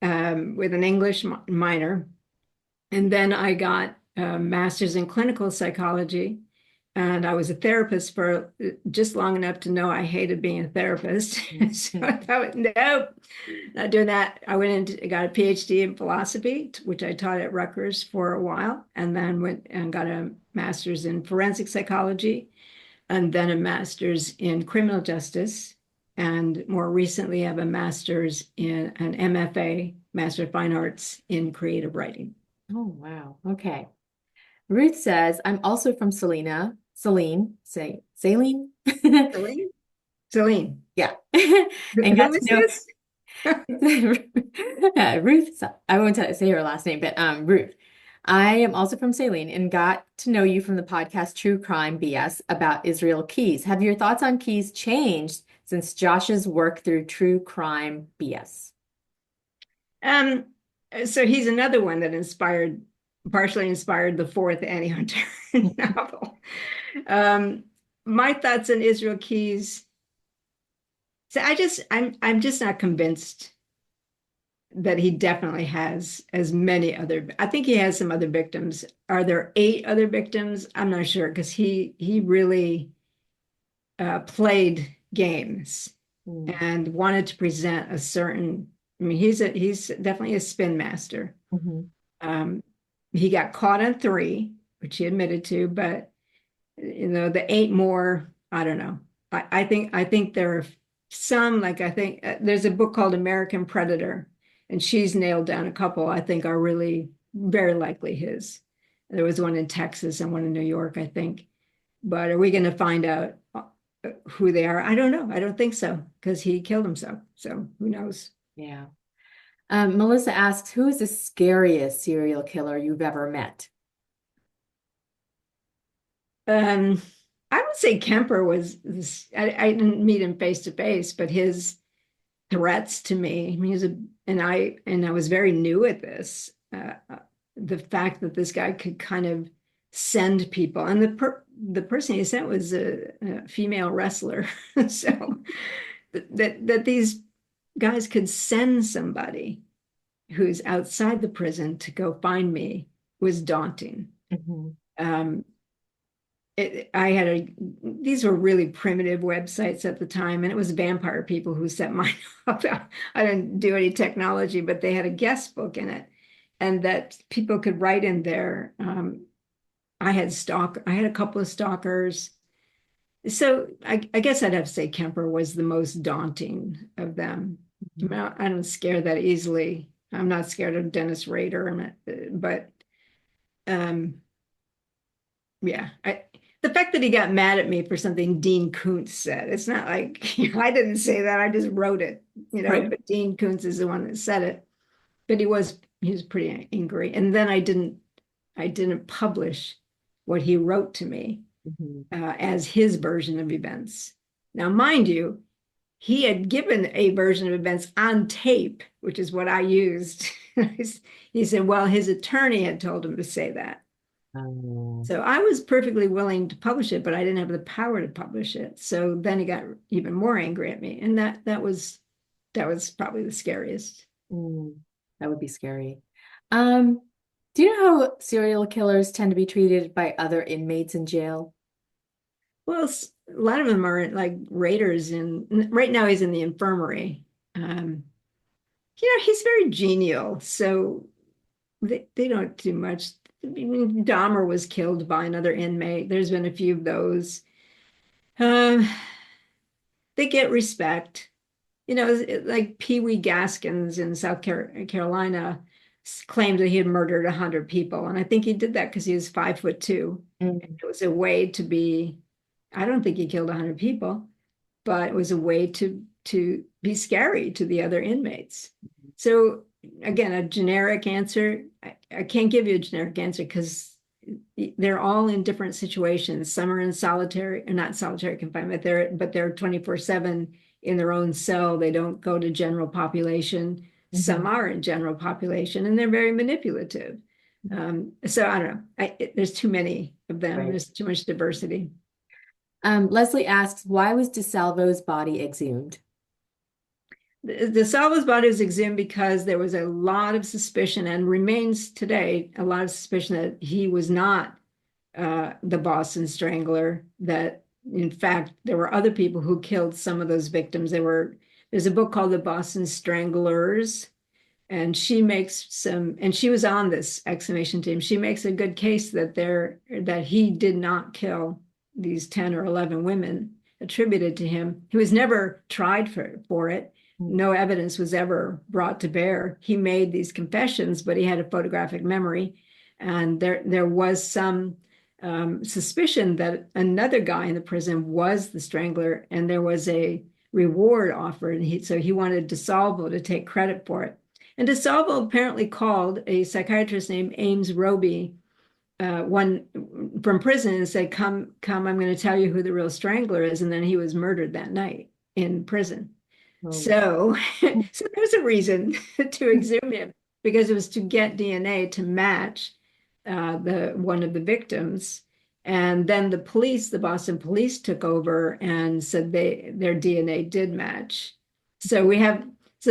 with an English minor. And then I got a master's in clinical psychology And I was a therapist for just long enough to know I hated being a therapist. So I thought, nope, not doing that. I went into, got a PhD in philosophy, which I taught at Rutgers for a while, and then went and got a master's in forensic psychology, and then a master's in criminal justice. And more recently, I have a master's in an MFA, Master of Fine Arts in creative writing. Oh, wow. Okay. Ruth says, I'm also from Saline. Celine? Celine. Yeah. And got Who to is know this? Ruth. I won't say her last name, but Ruth. I am also from Saline and got to know you from the podcast True Crime BS about Israel Keys. Have your thoughts on Keys changed since Josh's work through True Crime BS? Um, so he's another one that partially inspired the fourth Annie Hunter novel. Um, my thoughts on Israel Keys. So I'm just not convinced that he definitely has as many other. I think he has some other victims. Are there 8 other victims? I'm not sure because he really played games Mm. and wanted to present a certain. I mean, he's definitely a spin master. Mhm. Um, he got caught on 3, which he admitted to, but the 8 more, I don't know. I think there are some, like I think there's a book called American Predator, and she's nailed down a couple I think are really very likely his. There was one in Texas and one in New York, I think. But are we going to find out who they are? I don't know. I don't think so because he killed himself. So who knows? Yeah. Melissa asks, who is the scariest serial killer you've ever met? Um, I would say Kemper was this, I didn't meet him face to face, but his threats to me. I mean, and I was very new at this. The fact that this guy could kind of send people, and the person he sent was a female wrestler, so that these guys could send somebody who's outside the prison to go find me was daunting. Mhm. Um, I had these were really primitive websites at the time, and it was vampire people who set mine up. I didn't do any technology, but they had a guest book in it, and that people could write in there. I had a couple of stalkers. So I guess I'd have to say Kemper was the most daunting of them. I mean, I don't scare that easily. I'm not scared of Dennis Rader, but um, yeah, the fact that he got mad at me for something Dean Koontz said, it's not like I didn't say that, I just wrote it, Right. but Dean Koontz is the one that said it. But he was pretty angry. And then I didn't publish what he wrote to me Mhm. as his version of events. Now, mind you, he had given a version of events on tape, which is what I used. He said, well, his attorney had told him to say that. Oh. So I was perfectly willing to publish it, but I didn't have the power to publish it. So then he got even more angry at me. And that was probably the scariest. Mm, that would be scary. Um, do you know how serial killers tend to be treated by other inmates in jail? Well, a lot of them are like raiders right now he's in the infirmary. He's very genial. So they don't do much. I mean, Dahmer was killed by another inmate. There's been a few of those. Um, they get respect. Like Pee Wee Gaskins in South Carolina claimed that he had murdered 100 people. And I think he did that because he was 5'2". Mm. It was a way to be, I don't think he killed 100 people, but it was a way to be scary to the other inmates. So again, a generic answer, I can't give you a generic answer because they're all in different situations. Some are in solitary or not solitary confinement, they're 24/7 in their own cell. They don't go to general population. Some Mhm. are in general population and they're very manipulative. So I don't know. There's too many of them. Right. There's too much diversity. Leslie asks, why was DeSalvo's body exhumed? The Salvo's body was exhumed because there was a lot of suspicion and remains today a lot of suspicion that he was not the Boston Strangler, that in fact there were other people who killed some of those victims. There's a book called The Boston Stranglers, and she makes some, and she was on this exhumation team. She makes a good case that he did not kill these 10 or 11 women attributed to him. He was never tried for it. No evidence was ever brought to bear. He made these confessions, but he had a photographic memory. And there was some suspicion that another guy in the prison was the strangler, and there was a reward offered. And so he wanted DeSalvo to take credit for it. And DeSalvo apparently called a psychiatrist named Ames Roby one from prison and said, come, I'm going to tell you who the real strangler is. And then he was murdered that night in prison. Oh. So there's a reason to exhume him, because it was to get DNA to match one of the victims. And then the Boston police took over and said their DNA did match. So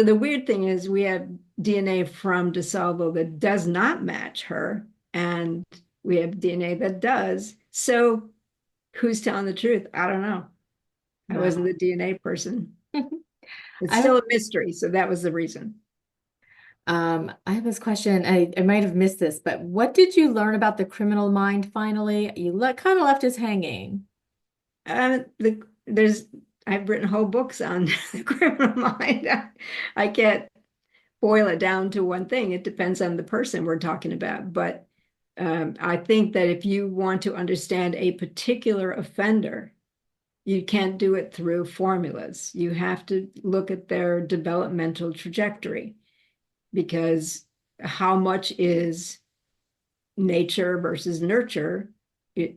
the weird thing is we have DNA from DeSalvo that does not match her, and we have DNA that does. So who's telling the truth? I don't know. I wasn't the DNA person. It's still a mystery. So that was the reason. I have this question. I might have missed this, but what did you learn about the criminal mind finally? You kind of left us hanging. I've written whole books on the criminal mind. I can't boil it down to one thing. It depends on the person we're talking about. But I think that if you want to understand a particular offender, you can't do it through formulas. You have to look at their developmental trajectory, because how much is nature versus nurture?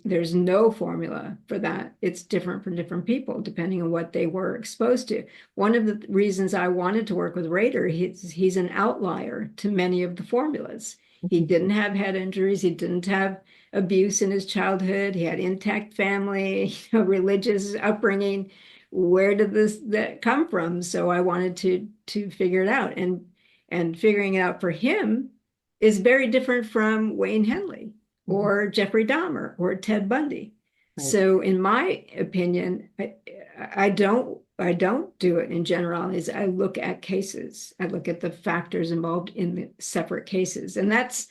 There's no formula for that. It's different for different people, depending on what they were exposed to. One of the reasons I wanted to work with Rader, he's an outlier to many of the formulas. He didn't have head injuries. He didn't have abuse in his childhood. He had intact family, religious upbringing. Where did that come from? So I wanted to figure it out. And figuring it out for him is very different from Wayne Henley or Jeffrey Dahmer or Ted Bundy. Right. So in my opinion, I don't do it in generalities. I look at cases. I look at the factors involved in the separate cases. And that's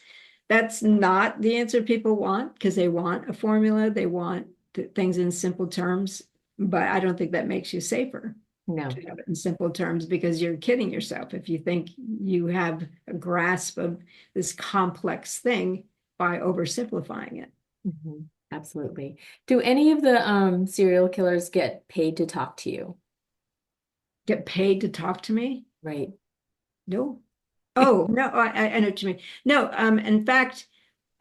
not the answer people want, because they want a formula. They want things in simple terms, but I don't think that makes you safer. No. To have it in simple terms, because you're kidding yourself if you think you have a grasp of this complex thing by oversimplifying it. Mm-hmm. Absolutely. Do any of the serial killers get paid to talk to you? Get paid to talk to me? Right. No. Oh, no, I know what you mean. No, in fact,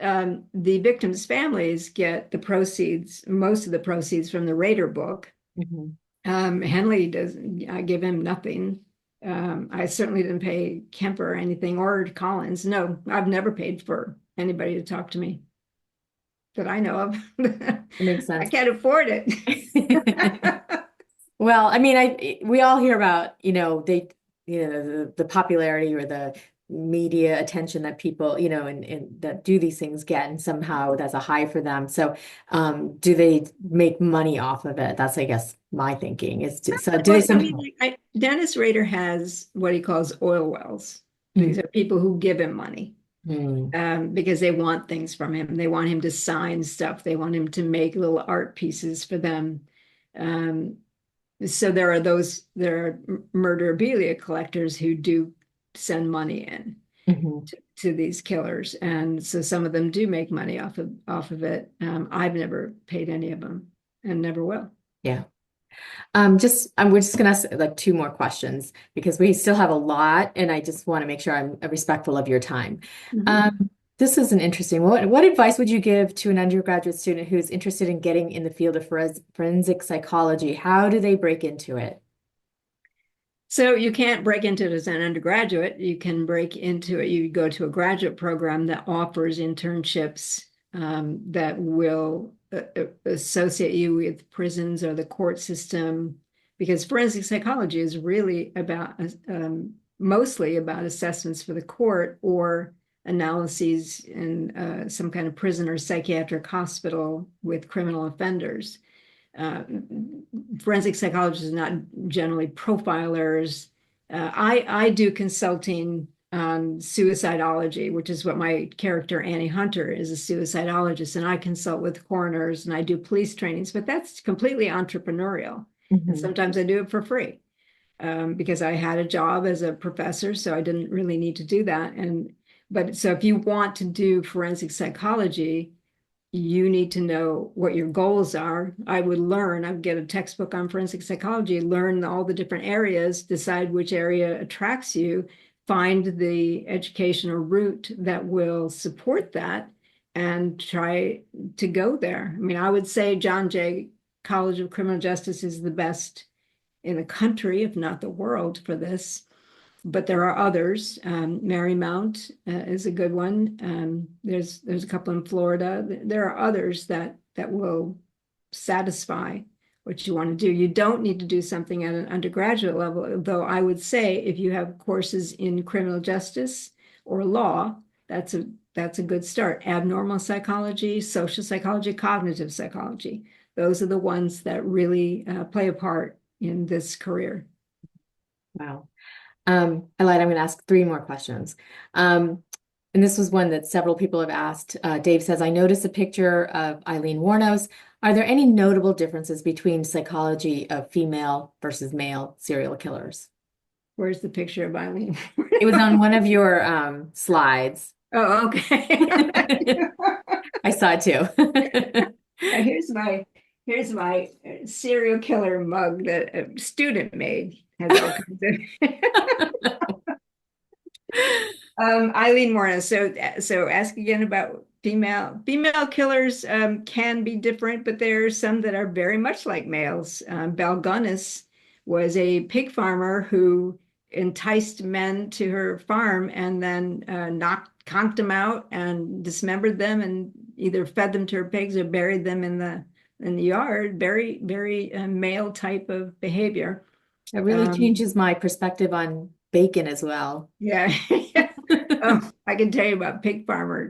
the victims' families get the proceeds, most of the proceeds from the Rader book. Mm-hmm. Henley doesn't give him nothing. I certainly didn't pay Kemper or anything, or Collins. No, I've never paid for anybody to talk to me that I know of. It makes sense. I can't afford it. Well, I mean, we all hear about, the popularity or the media attention that people, and that do these things get, and somehow that's a high for them. So, do they make money off of it? That's, I guess, my thinking is. Dennis Rader has what he calls oil wells. These are people who give him money. Because they want things from him. They want him to sign stuff. They want him to make little art pieces for them. So there are murderabilia collectors who do send money in to these killers, and so some of them do make money off of it. I've never paid any of them, and never will. Yeah. We're just gonna ask like two more questions, because we still have a lot, and I just want to make sure I'm respectful of your time. This is an interesting one. What advice would you give to an undergraduate student who's interested in getting in the field of forensic psychology? How do they break into it? So you can't break into it as an undergraduate. You can break into it. You go to a graduate program that offers internships that will associate you with prisons or the court system, because forensic psychology is really about mostly about assessments for the court or analyses in some kind of prison or psychiatric hospital with criminal offenders. Forensic psychologists are not generally profilers. I do consulting on suicidology, which is what my character Annie Hunter is, a suicidologist, and I consult with coroners and I do police trainings, but that's completely entrepreneurial. And sometimes I do it for free because I had a job as a professor, so I didn't really need to do that. But so if you want to do forensic psychology, you need to know what your goals are. I would get a textbook on forensic psychology, learn all the different areas, decide which area attracts you, find the educational route that will support that, and try to go there. I mean, I would say John Jay College of Criminal Justice is the best in the country, if not the world, for this. But there are others. Marymount is a good one. There's a couple in Florida. There are others that will satisfy what you want to do. You don't need to do something at an undergraduate level, though I would say if you have courses in criminal justice or law, that's a good start. Abnormal psychology, social psychology, cognitive psychology. Those are the ones that really play a part in this career. Wow. I lied, I'm going to ask 3 more questions. And this was one that several people have asked. Dave says, I noticed a picture of Eileen Wuornos. Are there any notable differences between psychology of female versus male serial killers? Where's the picture of Eileen? It was on one of your slides. Oh, okay. I saw it too. Here's my serial killer mug that a student made. Has all kinds of Eileen Wuornos. So ask again about female killers can be different, but there are some that are very much like males. Belle Gunness was a pig farmer who enticed men to her farm and then conked them out and dismembered them and either fed them to her pigs or buried them in the yard. Very, very male type of behavior. It really changes my perspective on bacon as well. Yeah. Oh, I can tell you about pig farmer.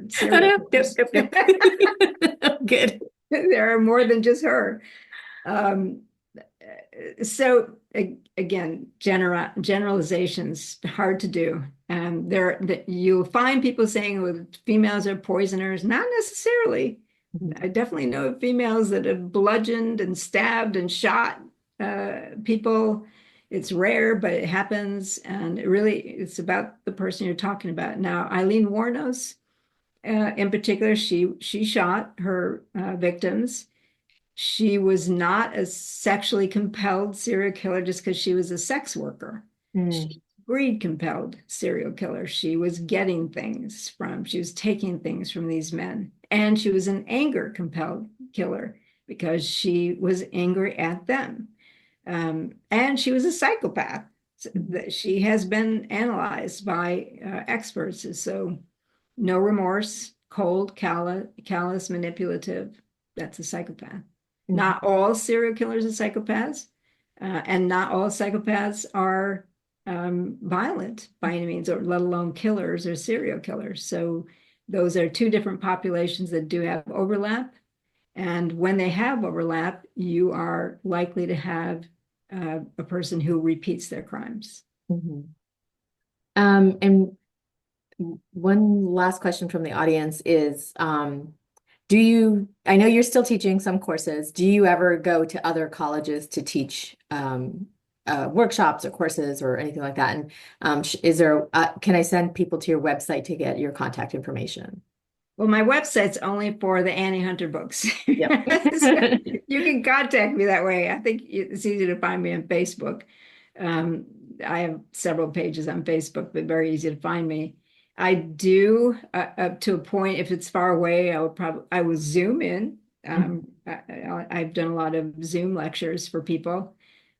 Good. There are more than just her. So again, generalizations hard to do. You'll find people saying, well, females are poisoners. Not necessarily. I definitely know females that have bludgeoned and stabbed and shot people. It's rare, but it happens. And it's about the person you're talking about. Now, Eileen Wuornos, in particular, she shot her victims. She was not a sexually compelled serial killer just because she was a sex worker. She was a greed compelled serial killer. She was getting things she was taking things from these men. And she was an anger compelled killer because she was angry at them. And she was a psychopath. She has been analyzed by experts. So no remorse, cold, callous, manipulative. That's a psychopath. Not all serial killers are psychopaths, and not all psychopaths are violent by any means, or let alone killers or serial killers. So those are 2 different populations that do have overlap. And when they have overlap, you are likely to have a person who repeats their crimes. And one last question from the audience is, I know you're still teaching some courses. Do you ever go to other colleges to teach workshops or courses or anything like that? And can I send people to your website to get your contact information? Well, my website's only for the Annie Hunter books. Yep. So you can contact me that way. I think it's easy to find me on Facebook. I have several pages on Facebook, but very easy to find me. I do up to a point. If it's far away, I will Zoom in. I've done a lot of Zoom lectures for people.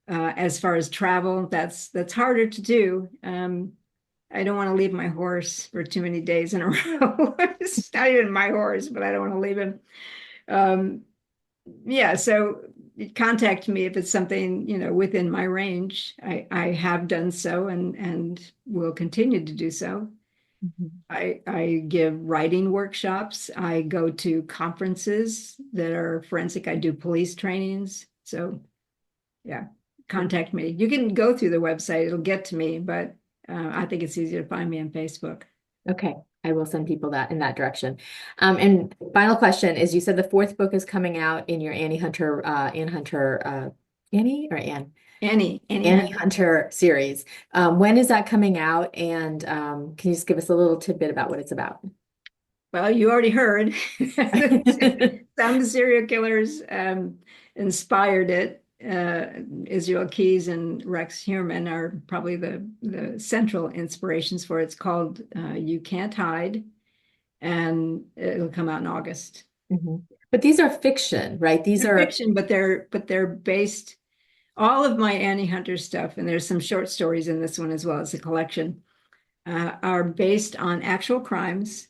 As far as travel, that's harder to do. I don't want to leave my horse for too many days in a row. It's not even my horse, but I don't want to leave him. Yeah, so contact me if it's something, within my range. I have done so and will continue to do so. Mhm. I give writing workshops. I go to conferences that are forensic. I do police trainings. So yeah, contact me. You can go through the website. It'll get to me, but I think it's easier to find me on Facebook. Okay, I will send people that in that direction. And final question is, you said the fourth book is coming out in your Annie Hunter, Annie or Anne? Annie Annie Hunter. Hunter series. When is that coming out? And can you just give us a little tidbit about what it's about? Well, you already heard. Some of the serial killers inspired it. Israel Keys and Rex Heuermann are probably the central inspirations for it. It's called You Can't Hide, and it'll come out in August. Mhm. But these are fiction, right? These They're are, fiction, but they're based all of my Annie Hunter stuff, and there's some short stories in this one as well as a collection, are based on actual crimes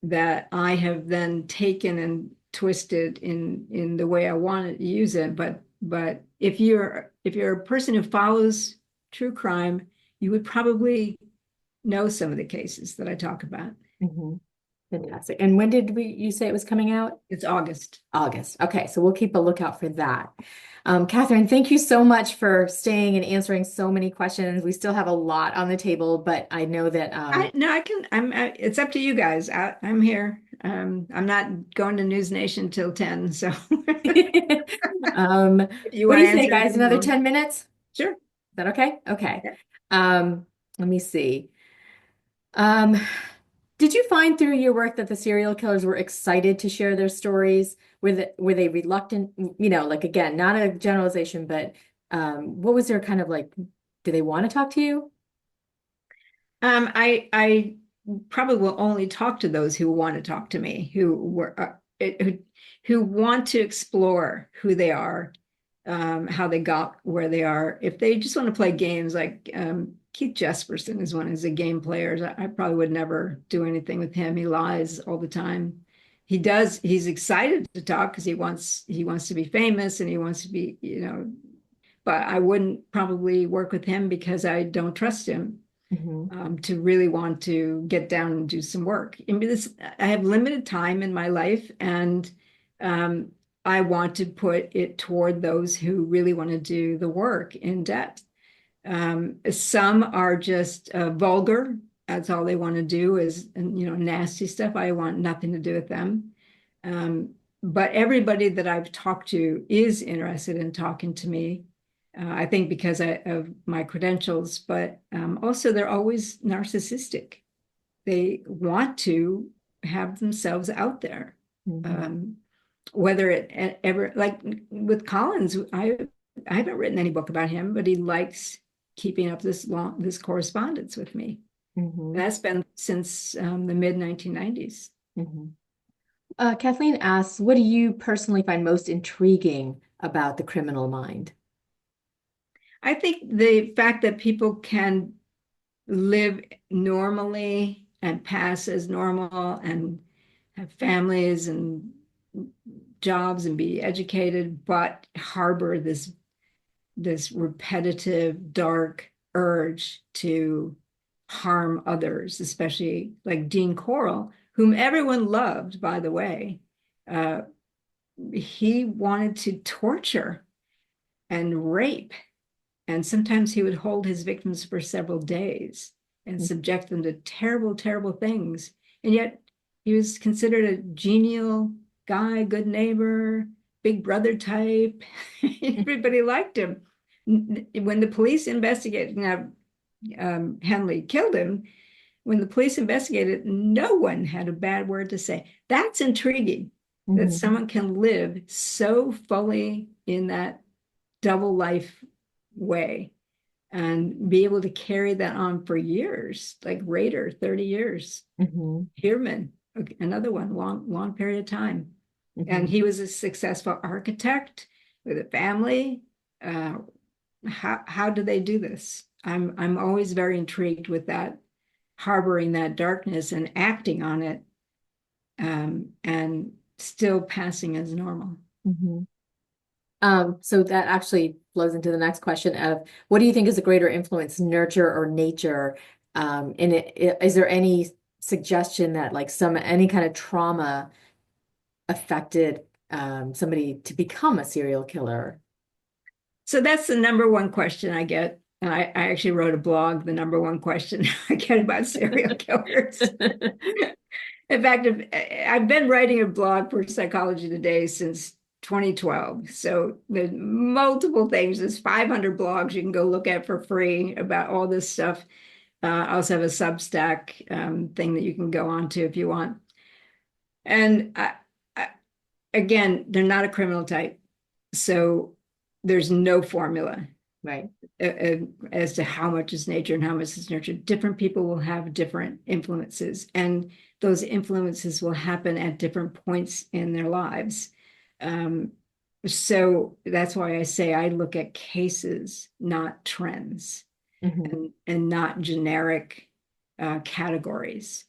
that I have then taken and twisted in the way I want to use it. But if you're a person who follows true crime, you would probably know some of the cases that I talk about. Mhm. Fantastic. And when did you say it was coming out? It's August. August. Okay, so we'll keep a lookout for that. Katherine, thank you so much for staying and answering so many questions. We still have a lot on the table, but I know that I no, I can. It's up to you guys. I'm here. I'm not going to News Nation till 10. So um, if you what want do to you say, answer guys? anything Another more, 10 minutes? Is sure. that okay? Okay. Yeah. Let me see. Um, did you find through your work that the serial killers were excited to share their stories? Were they reluctant? Like again, not a generalization, but what was their kind of like? Do they want to talk to you? I probably will only talk to those who want to talk to me, who want to explore who they are, how they got where they are. If they just want to play games, like Keith Jesperson is one who's a game player. I probably would never do anything with him. He lies all the time. He does. He's excited to talk because he wants to be famous and he wants to be, but I wouldn't probably work with him because I don't trust him Hmm. to really want to get down and do some work. I have limited time in my life, and um, I want to put it toward those who really want to do the work in depth. Some are just vulgar. That's all they want to do is, nasty stuff. I want nothing to do with them. Um, but everybody that I've talked to is interested in talking to me. I think because of my credentials, but also they're always narcissistic. They want to have themselves out there. Hmm. Um, Whether it ever, like with Collins, I haven't written any book about him, but he likes keeping up this correspondence with me. Hmm. And that's been since the mid 1990s. Hmm. Kathleen asks, what do you personally find most intriguing about the criminal mind? I think the fact that people can live normally and pass as normal and have families and jobs and be educated, but harbor this repetitive, dark urge to harm others, especially like Dean Corll, whom everyone loved, by the way. Uh, he wanted to torture and rape, and sometimes he would hold his victims for several days and subject them to terrible, terrible things. And yet he was considered a genial guy, good neighbor, big brother type. Everybody liked him. When the police investigated, now Henley killed him. When the police investigated, no one had a bad word to say. That's intriguing that Hmm. someone can live so fully in that double life way and be able to carry that on for years, like Rader, 30 years, Hmm. Heuermann, another one, long, long period of time. And Hmm. he was a successful architect with a family. Uh, how do they do this? I'm always very intrigued with that, harboring that darkness and acting on it, and still passing as normal. Hmm. So that actually flows into the next question of what do you think is a greater influence, nurture or nature? Is there any suggestion that like any kind of trauma affected somebody to become a serial killer? So that's the number one question I get. And I actually wrote a blog, the number one question I get about serial killers. In fact, I've been writing a blog for Psychology Today since 2012. So there's multiple things. There's 500 blogs you can go look at for free about all this stuff. I also have a Substack thing that you can go on to if you want. And again, they're not a criminal type. So there's no formula. Right. As to how much is nature and how much is nurture. Different people will have different influences, and those influences will happen at different points in their lives. So that's why I say I look at cases, not trends, and not generic categories,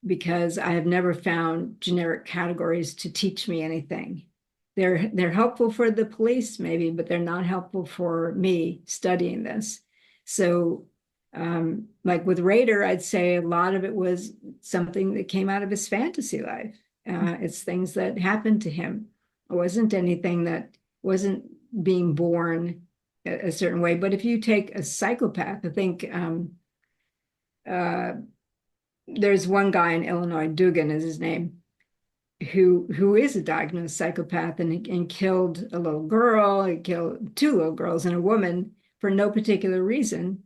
because I have never found generic categories to teach me anything. They're helpful for the police maybe, but they're not helpful for me studying this. So like with Rader, I'd say a lot of it was something that came out of his fantasy life. It's things that happened to him. It wasn't anything that wasn't being born a certain way. But if you take a psychopath, I think there's one guy in Illinois, Dugan is his name, who is a diagnosed psychopath and killed a little girl. He killed two little girls and a woman for no particular reason.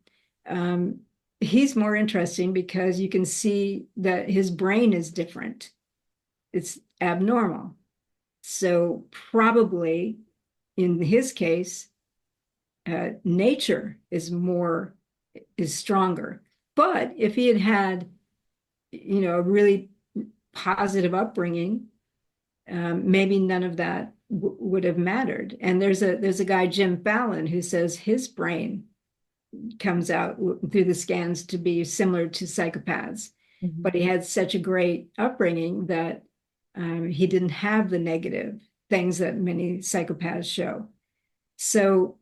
He's more interesting because you can see that his brain is different. It's abnormal. So probably in his case, nature is stronger. But if he had a really positive upbringing, maybe none of that would have mattered. And there's a guy, Jim Fallon, who says his brain comes out through the scans to be similar to psychopaths, but he had such a great upbringing that he didn't have the negative things that many psychopaths show. So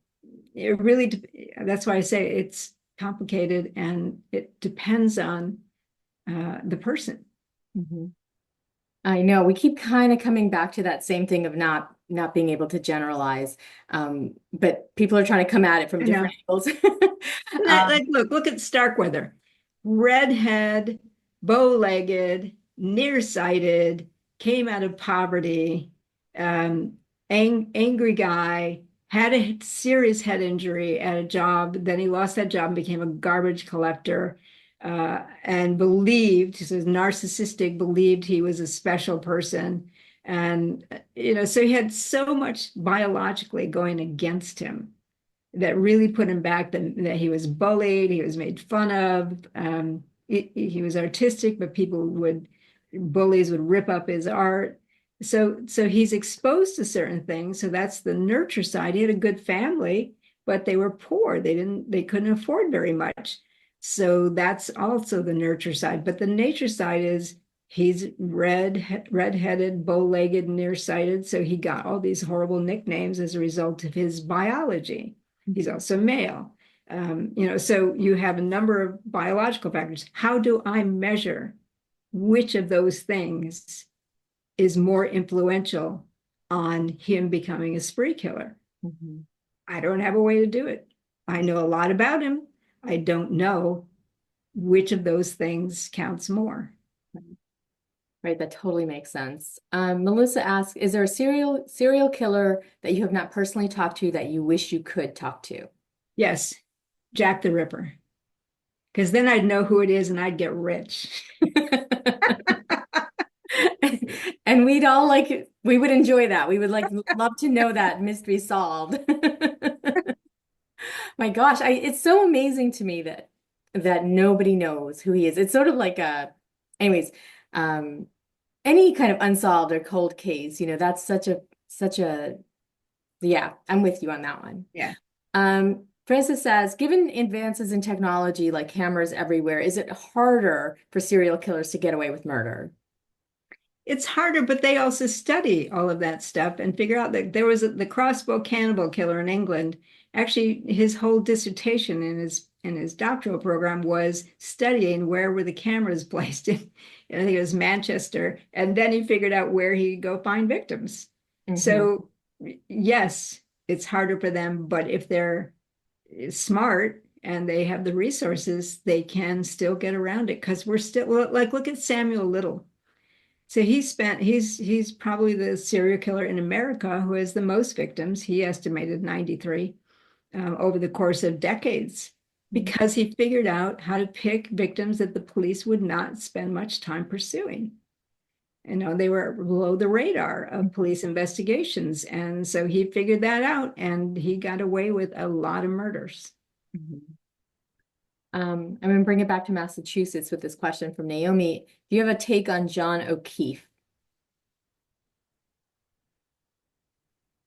it really, that's why I say it's complicated and it depends on the person. I know we keep kind of coming back to that same thing of not being able to generalize, but people are trying to come at it from different angles. Look at Starkweather, redhead, bow-legged, nearsighted, came out of poverty, angry guy, had a serious head injury at a job. Then he lost that job and became a garbage collector. And he says narcissistic, believed he was a special person. And, so he had so much biologically going against him that really put him back, that he was bullied, he was made fun of. He was artistic, but bullies would rip up his art. So he's exposed to certain things. So that's the nurture side. He had a good family, but they were poor. They couldn't afford very much. So that's also the nurture side. But the nature side is he's red-headed, bow-legged, nearsighted. So he got all these horrible nicknames as a result of his biology. He's also male. So you have a number of biological factors. How do I measure which of those things is more influential on him becoming a spree killer? I don't have a way to do it. I know a lot about him. I don't know which of those things counts more. Right, that totally makes sense. Melissa asks, is there a serial killer that you have not personally talked to that you wish you could talk to? Yes, Jack the Ripper. Because then I'd know who it is and I'd get rich. And we'd all we would enjoy that. We would love to know that mystery solved. My gosh, it's so amazing to me that nobody knows who he is. It's sort of like anyways, any kind of unsolved or cold case, that's such a, yeah, I'm with you on that one. Yeah. Francis says, given advances in technology like cameras everywhere, is it harder for serial killers to get away with murder? It's harder, but they also study all of that stuff and figure out that the crossbow cannibal killer in England. Actually, his whole dissertation in his his doctoral program was studying where were the cameras placed in, I think it was Manchester, and then he figured out where he could go find victims. So yes, it's harder for them, but if they're smart and they have the resources, they can still get around it, because we're still, like, look at Samuel Little. So he's probably the serial killer in America who has the most victims. He estimated 93 over the course of decades, because he figured out how to pick victims that the police would not spend much time pursuing. You know, they were below the radar of police investigations. And so he figured that out, and he got away with a lot of murders. I'm going to bring it back to Massachusetts with this question from Naomi. Do you have a take on John O'Keefe?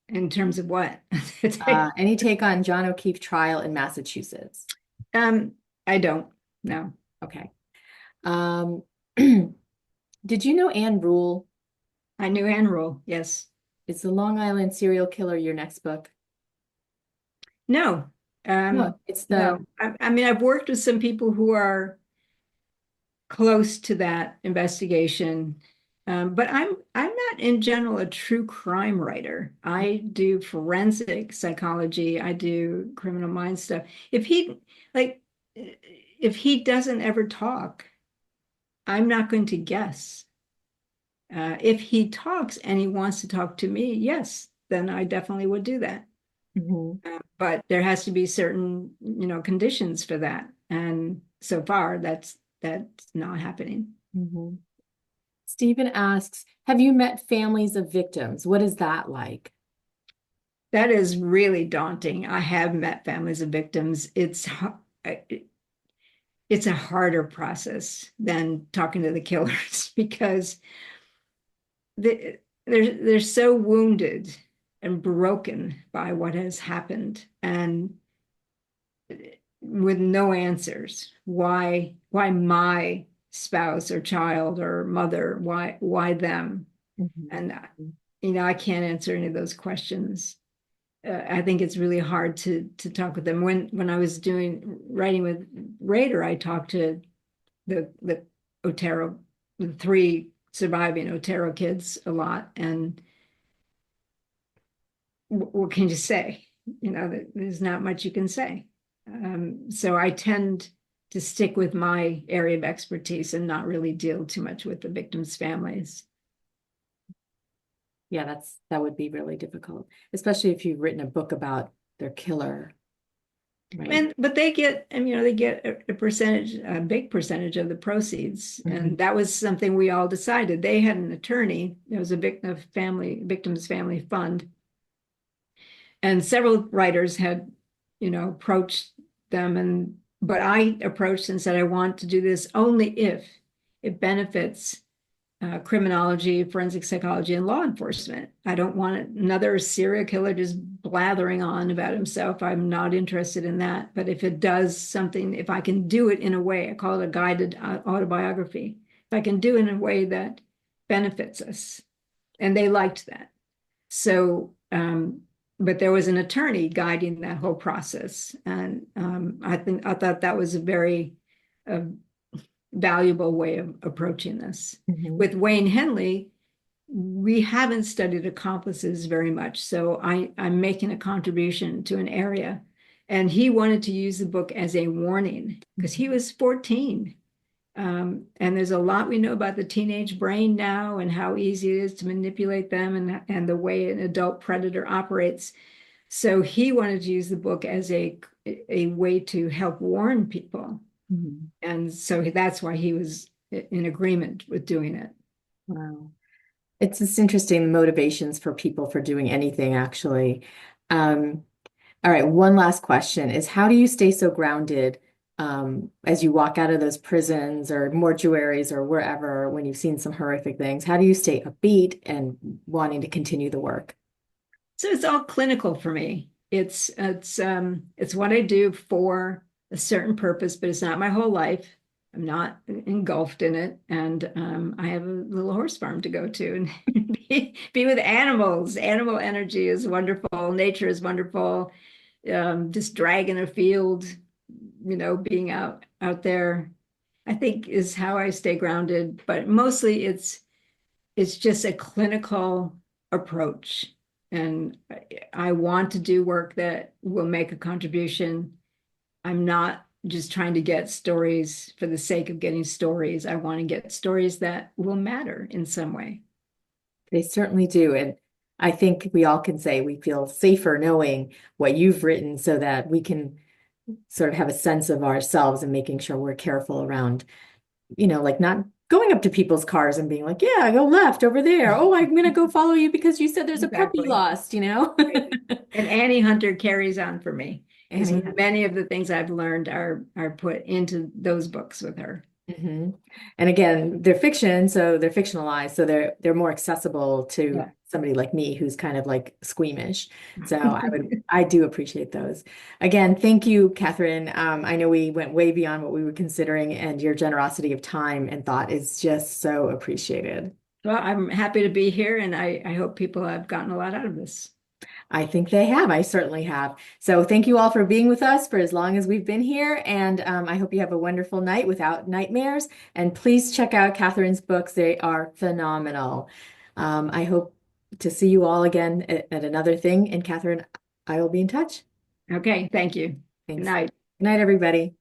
In terms of what? Any take on John O'Keefe trial in Massachusetts? I don't know. Okay. Did you know Anne Rule? I knew Anne Rule, yes. Is the Long Island serial killer your next book? No. No, it's the No. I mean, I've worked with some people who are close to that investigation, but I'm not in general a true crime writer. I do forensic psychology. I do criminal mind stuff. If he doesn't ever talk, I'm not going to guess. If he talks and he wants to talk to me, yes, then I definitely would do that. But there has to be certain, conditions for that. And so far, that's not happening. Stephen asks, have you met families of victims? What is that like? That is really daunting. I have met families of victims. It's a harder process than talking to the killers, because they're so wounded and broken by what has happened, and with no answers. Why my spouse or child or mother? Why them? And I can't answer any of those questions. I think it's really hard to talk with them. When I was writing with Rader, I talked to the Otero, the 3 surviving Otero kids a lot, and what can you say? There's not much you can say. So I tend to stick with my area of expertise and not really deal too much with the victims' families. Yeah, that would be really difficult, especially if you've written a book about their killer. Right. But they get, they get a percentage, a big percentage of the proceeds. And that was something we all decided. They had an attorney. There was a victim's family fund. And several writers had, approached them, but I approached and said, I want to do this only if it benefits criminology, forensic psychology, and law enforcement. I don't want another serial killer just blathering on about himself. I'm not interested in that. But if it does something, if I can do it in a way, I call it a guided autobiography, if I can do it in a way that benefits us. And they liked that. So, but there was an attorney guiding that whole process. And I thought that was a very valuable way of approaching this. With Wayne Henley, we haven't studied accomplices very much. So I'm making a contribution to an area. And he wanted to use the book as a warning because he was 14. And there's a lot we know about the teenage brain now and how easy it is to manipulate them and the way an adult predator operates. So he wanted to use the book as a way to help warn people. And so that's why he was in agreement with doing it. Wow. It's just interesting, motivations for people for doing anything, actually. All right, one last question is, how do you stay so grounded as you walk out of those prisons or mortuaries or wherever when you've seen some horrific things? How do you stay upbeat and wanting to continue the work? So it's all clinical for me. It's what I do for a certain purpose, but it's not my whole life. I'm not engulfed in it. And I have a little horse farm to go to and be with animals. Animal energy is wonderful. Nature is wonderful. Just dragging a field, being out there, I think is how I stay grounded. But mostly it's just a clinical approach. And I want to do work that will make a contribution. I'm not just trying to get stories for the sake of getting stories. I want to get stories that will matter in some way. They certainly do. And I think we all can say we feel safer knowing what you've written so that we can sort of have a sense of ourselves and making sure we're careful around, like not going up to people's cars and being like, yeah, go left over there. Oh, I'm gonna go follow you because you said there's a puppy Exactly. lost. And Annie Hunter carries on for me because Annie. many of the things I've learned are put into those books with her. Hmm. And again, they're fiction, so they're fictionalized, so they're more accessible to Yeah. somebody like me who's kind of like squeamish. So I do appreciate those. Again, thank you, Catherine. I know we went way beyond what we were considering, and your generosity of time and thought is just so appreciated. Well, I'm happy to be here, and I hope people have gotten a lot out of this. I think they have. I certainly have. So thank you all for being with us for as long as we've been here. And I hope you have a wonderful night without nightmares. And please check out Catherine's books. They are phenomenal. I hope to see you all again at another thing. And Catherine, I will be in touch. Okay, thank you. Good Thanks. night. Good night, everybody.